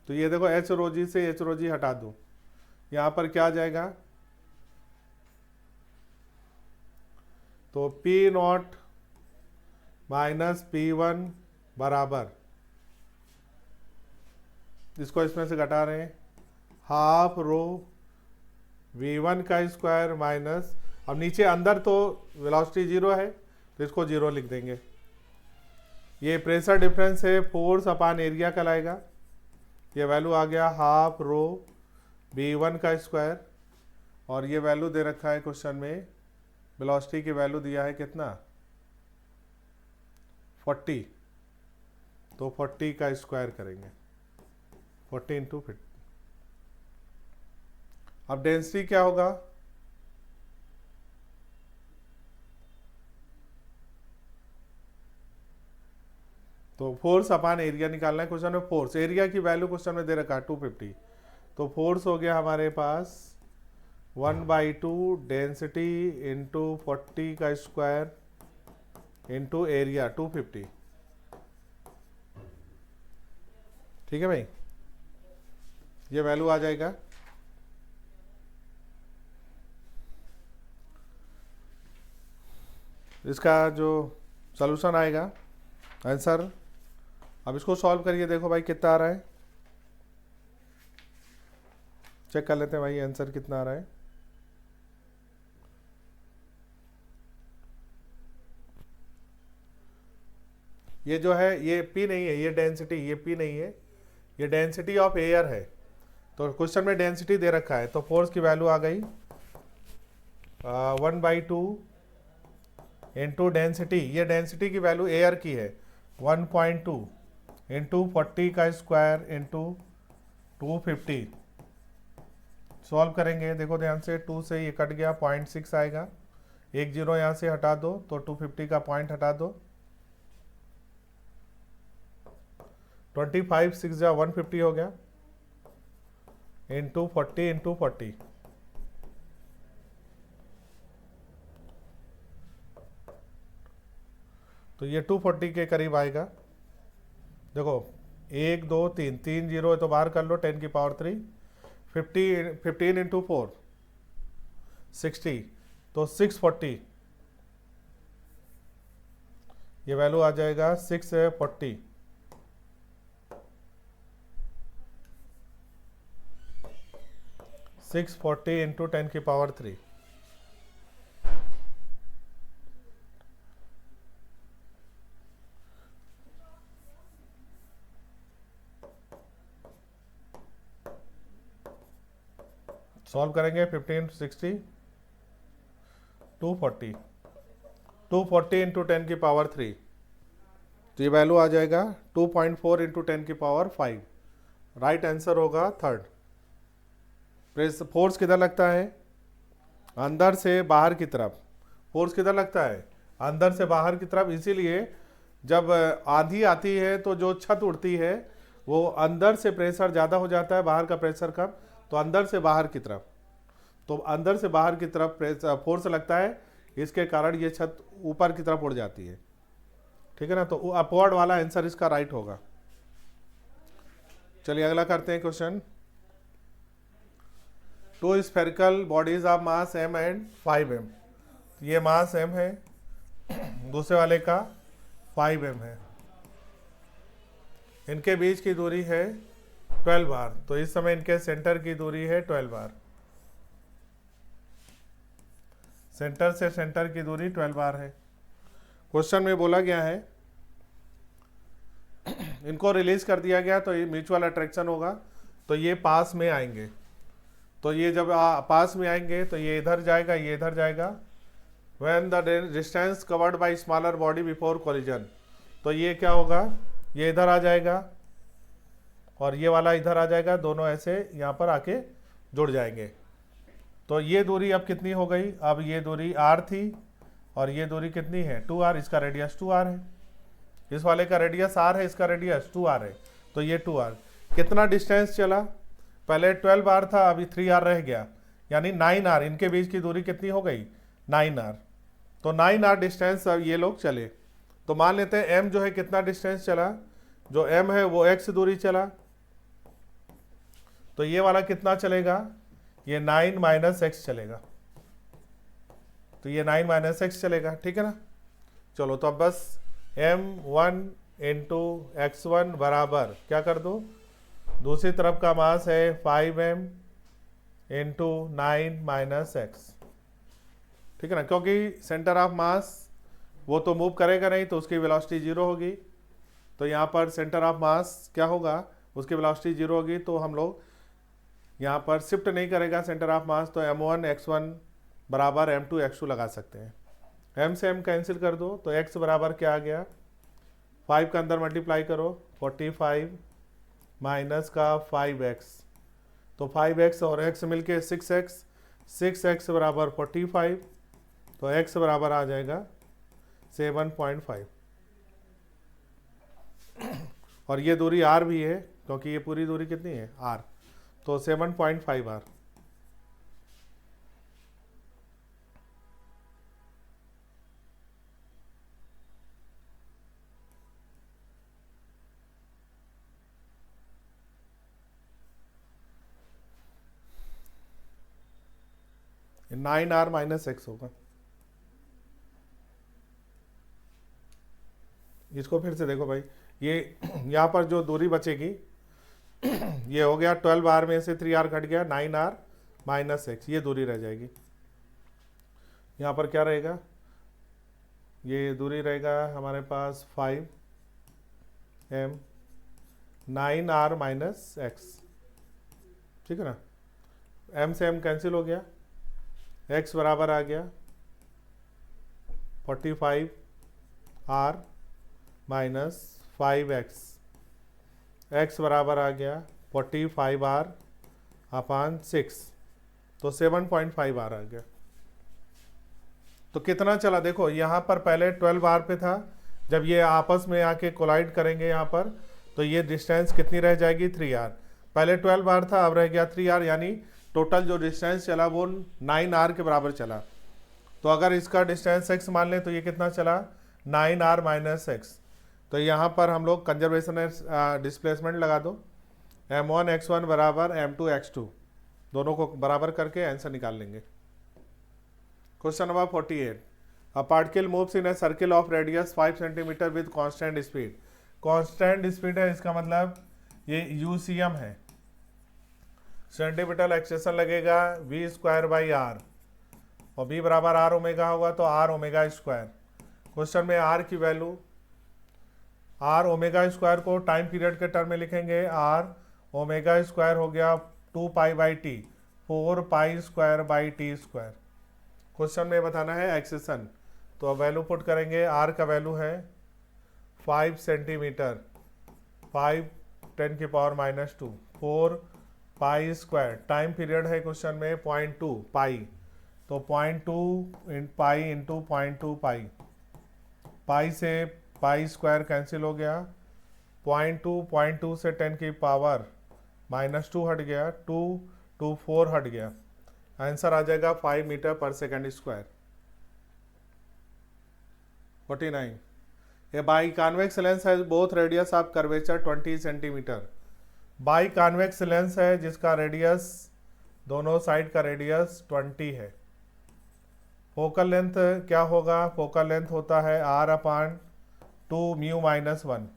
तो ये देखो h रो जी से h रो जी हटा दो, यहाँ पर क्या आ जाएगा, तो P नॉट माइनस P1 बराबर, इसको इसमें से घटा रहे हैं, हाफ रो v1 का स्क्वायर माइनस, अब नीचे अंदर तो वेलोसिटी जीरो है तो इसको जीरो लिख देंगे। ये प्रेशर डिफरेंस है, फोर्स अपान एरिया कहलाएगा। ये वैल्यू आ गया हाफ रो v1 का स्क्वायर, और ये वैल्यू दे रखा है क्वेश्चन में, वेलोसिटी की वैल्यू दिया है कितना 40, तो 40 का स्क्वायर करेंगे, 40 इंटू 50। अब डेंसिटी क्या होगा, तो फोर्स अपान एरिया निकालना है क्वेश्चन में। फोर्स, एरिया की वैल्यू क्वेश्चन में दे रखा है 250, तो फोर्स हो गया हमारे पास 1/2 डेंसिटी इंटू 40 का स्क्वायर इंटू एरिया 250। ठीक है भाई, ये वैल्यू आ जाएगा। इसका जो सॉल्यूशन आएगा आंसर, अब इसको सॉल्व करिए, देखो भाई कितना आ रहा है, चेक कर लेते हैं भाई आंसर कितना आ रहा है। ये जो है ये P नहीं है, ये डेंसिटी, ये P नहीं है, ये डेंसिटी ऑफ एयर है। तो क्वेश्चन में डेंसिटी दे रखा है, तो फोर्स की वैल्यू आ गई 1/2 इंटू डेंसिटी, ये डेंसिटी की वैल्यू एयर की है 1.2 इंटू 40 का स्क्वायर इंटू 250। सॉल्व करेंगे, देखो ध्यान से, 2 से ये कट गया, 0.6 आएगा, एक जीरो यहाँ से हटा दो तो 250 का पॉइंट हटा दो, 25 6 जा 150 हो गया, इंटू 40 इंटू 40, तो ये 240 के करीब आएगा। देखो 1 2 3 3 जीरो है तो बाहर कर लो, 10 की पावर 3, 15 इंटू 4 60, तो 640, ये वैल्यू आ जाएगा 640। सिक्स 40 इंटू 10 की पावर 3, सॉल्व करेंगे, 15 60 240, 240 इंटू 10 की पावर 3, तो ये वैल्यू आ जाएगा 2.4 इंटू 10 की पावर 5। राइट आंसर होगा थर्ड। फोर्स किधर लगता है, अंदर से बाहर की तरफ, फोर्स किधर लगता है, अंदर से बाहर की तरफ। इसीलिए जब आंधी आती है तो जो छत उड़ती है वो अंदर से प्रेशर ज़्यादा हो जाता है, बाहर का प्रेशर कम, तो अंदर से बाहर की तरफ। तो अंदर से बाहर की तरफ फोर्स लगता है, इसके कारण ये छत ऊपर की तरफ उड़ जाती है। ठीक है ना, तो अपवर्ड वाला आंसर इसका राइट होगा। चलिए अगला करते हैं question. Two spherical bodies of mass m and 5m, ये मास m है, दूसरे वाले का 5m है, इनके बीच की दूरी है 12 बार, तो इस समय इनके सेंटर की दूरी है 12 बार, सेंटर से सेंटर की दूरी 12 बार है। क्वेश्चन में बोला गया है इनको रिलीज कर दिया गया तो ये म्यूचुअल अट्रैक्शन होगा, तो ये पास में आएंगे, तो ये जब पास में आएंगे तो ये इधर जाएगा, ये इधर जाएगा। When the distance covered by smaller body before collision, तो ये क्या होगा, ये इधर आ जाएगा और ये वाला इधर आ जाएगा, दोनों ऐसे यहाँ पर आके जुड़ जाएंगे। तो ये दूरी अब कितनी हो गई, अब ये दूरी r थी और ये दूरी कितनी है 2r, इसका रेडियस 2r है, इस वाले का रेडियस r है, इसका रेडियस 2r है, तो ये 2r। कितना डिस्टेंस चला, पहले 12r था, अभी 3r रह गया, यानी 9r, इनके बीच की दूरी कितनी हो गई 9r, तो 9r डिस्टेंस अब ये लोग चले। तो मान लेते हैं m जो है कितना डिस्टेंस चला, जो m है वो x दूरी चला, तो ये वाला कितना चलेगा, ये 9 माइनस एक्स चलेगा, तो ये 9 माइनस एक्स चलेगा। ठीक है ना, चलो तो अब बस m1 इंटू x1 बराबर क्या कर दो, दूसरी तरफ का मास है 5m इंटू 9 माइनस एक्स। ठीक है ना, क्योंकि सेंटर ऑफ मास वो तो मूव करेगा नहीं, तो उसकी वेलोसिटी 0 होगी, तो यहाँ पर सेंटर ऑफ मास क्या होगा, उसकी वेलोसिटी 0 होगी, तो हम लोग यहाँ पर शिफ्ट नहीं करेगा सेंटर ऑफ मास, तो m1 x1 बराबर m2 x2 लगा सकते हैं। m से m कैंसिल कर दो, तो x बराबर क्या आ गया, 5 का अंदर मल्टीप्लाई करो 45 माइनस का 5x, तो 5x और x मिलके 6x, 6x बराबर 45, तो x बराबर आ जाएगा 7.5, और ये दूरी r भी है, क्योंकि ये पूरी दूरी कितनी है r, तो 7.5r। ये 9r माइनस एक्स होगा। इसको फिर से देखो भाई, ये यहाँ पर जो दूरी बचेगी ये हो गया 12r में से 3r घट गया, 9r माइनस एक्स, ये दूरी रह जाएगी। यहाँ पर क्या रहेगा, ये दूरी रहेगा हमारे पास 5m 9r माइनस एक्स। ठीक है ना, m से m कैंसिल हो गया, x बराबर आ गया 45r माइनस 5x, x बराबर आ गया 45r अपान 6, तो 7.5r आ गया। तो कितना चला, देखो यहाँ पर पहले 12r पे था, जब ये आपस में आके कोलाइड करेंगे यहाँ पर, तो ये डिस्टेंस कितनी रह जाएगी 3r, पहले 12r था, अब रह गया 3r, यानी टोटल जो डिस्टेंस चला वो 9r के बराबर चला। तो अगर इसका डिस्टेंस x मान लें तो ये कितना चला 9r माइनस एक्स, तो यहाँ पर हम लोग कंजर्वेशन डिस्प्लेसमेंट लगा दो, m1 x1 बराबर m2 x2, दोनों को बराबर करके आंसर निकाल लेंगे। Question number 48, a particle moves in a circle of radius 5 centimetre with constant speed. Constant speed है, इसका मतलब ये UCM है, सेंटीमीटर एक्सेशन लगेगा v स्क्वायर बाई r, और v बराबर r ओमेगा होगा, तो r ओमेगा स्क्वायर। क्वेश्चन में r की वैल्यू, r ओमेगा स्क्वायर को टाइम पीरियड के टर्म में लिखेंगे, r ओमेगा स्क्वायर हो गया 2 pi by T, 4 pi square by T square. Question में बताना है एक्सेशन, तो अब वैल्यू पुट करेंगे, r का वैल्यू है 5 सेंटीमीटर, 5 10 की power minus 2, 4 pi square, time period है क्वेश्चन में 0.2 पाई, तो 0.2 पाई इंटू 0.2 पाई, पाई से पाई स्क्वायर कैंसिल हो गया, 0.2 से 10 की पावर माइनस 2 हट गया, 2 2 4 हट गया, आंसर आ जाएगा 5 metre per second square. 49 a biconvex lens है both radius of curvature 20 centimetre. Biconvex lens है जिसका रेडियस दोनों साइड का रेडियस 20 है। फोकल लेंथ क्या होगा? फोकल लेंथ होता है r/2 म्यू माइनस 1।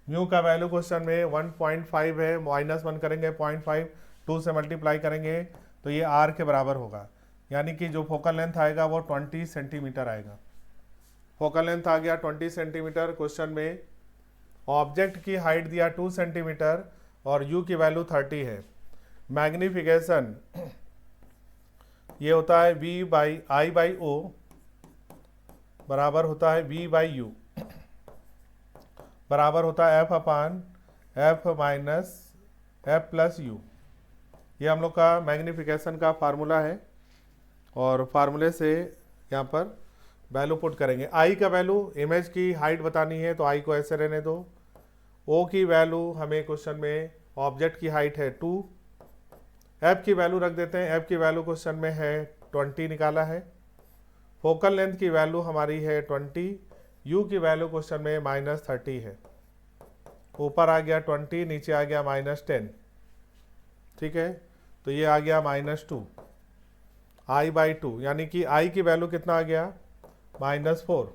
म्यू का वैल्यू क्वेश्चन में 1.5 है, -1 करेंगे 0.5, 2 से मल्टीप्लाई करेंगे तो ये r के बराबर होगा, यानी कि जो फोकल लेंथ आएगा वो 20 सेंटीमीटर आएगा। फोकल लेंथ आ गया 20 सेंटीमीटर। क्वेश्चन में ऑब्जेक्ट की हाइट दिया 2 सेंटीमीटर और u की वैल्यू 30 है। मैग्निफिकेशन ये होता है v/i/o बराबर होता है v/u बराबर होता है f/f minus f plus u। ये हम लोग का मैग्निफिकेशन का फार्मूला है और फार्मूले से यहाँ पर वैल्यू पुट करेंगे। i का वैल्यू, इमेज की हाइट बतानी है तो i को ऐसे रहने दो। o की वैल्यू हमें क्वेश्चन में ऑब्जेक्ट की हाइट है 2। f की वैल्यू रख देते हैं, f की वैल्यू क्वेश्चन में है 20 निकाला है। फोकल लेंथ की वैल्यू हमारी है 20, u की वैल्यू क्वेश्चन में -30 है। ऊपर आ गया 20, नीचे आ गया -10, ठीक है, तो ये आ गया -2 i/2, यानी कि i की वैल्यू कितना आ गया? -4।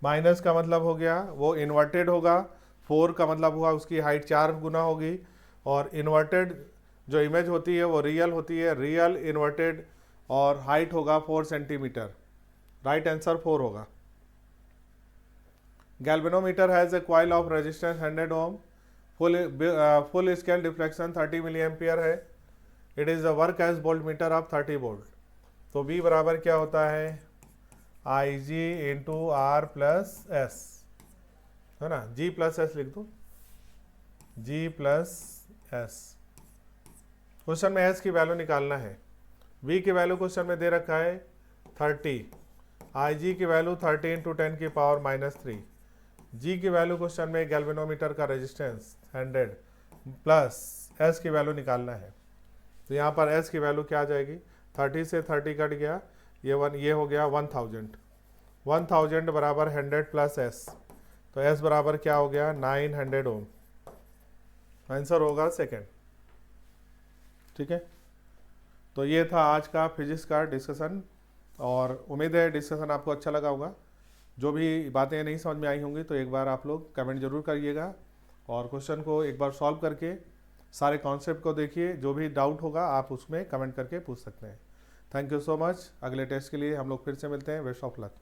माइनस का मतलब हो गया वो इन्वर्टेड होगा, 4 का मतलब हुआ उसकी हाइट 4 गुना होगी, और इन्वर्टेड जो इमेज होती है वो रियल होती है, रियल इन्वर्टेड, और हाइट होगा 4 सेंटीमीटर। राइट आंसर 4 होगा। Galvanometer has a coil of resistance 100 ohm, full scale deflection 30 milliampere है। It is a work as voltmeter of 30 volt. तो V बराबर क्या होता है? IG into R plus S, है ना, G प्लस एस लिख दो, G प्लस एस। क्वेश्चन में S की वैल्यू निकालना है। V की वैल्यू क्वेश्चन में दे रखा है 30, IG की वैल्यू 30 इंटू 10 की पावर -3, G की वैल्यू क्वेश्चन में गैल्वेनोमीटर का रेजिस्टेंस 100 प्लस S की वैल्यू निकालना है। तो यहाँ पर S की वैल्यू क्या आ जाएगी? 30 से 30 कट गया, ये हो गया 1000 बराबर 100 प्लस S, तो S बराबर क्या हो गया? 900 ओम। आंसर होगा सेकेंड, ठीक है। तो ये था आज का फिजिक्स का डिस्कशन, और उम्मीद है डिस्कशन आपको अच्छा लगा होगा। जो भी बातें नहीं समझ में आई होंगी तो एक बार आप लोग कमेंट जरूर करिएगा, और क्वेश्चन को एक बार सॉल्व करके सारे कॉन्सेप्ट को देखिए। जो भी डाउट होगा आप उसमें कमेंट करके पूछ सकते हैं। Thank you so much. अगले टेस्ट के लिए हम लोग फिर से मिलते हैं। Best of luck.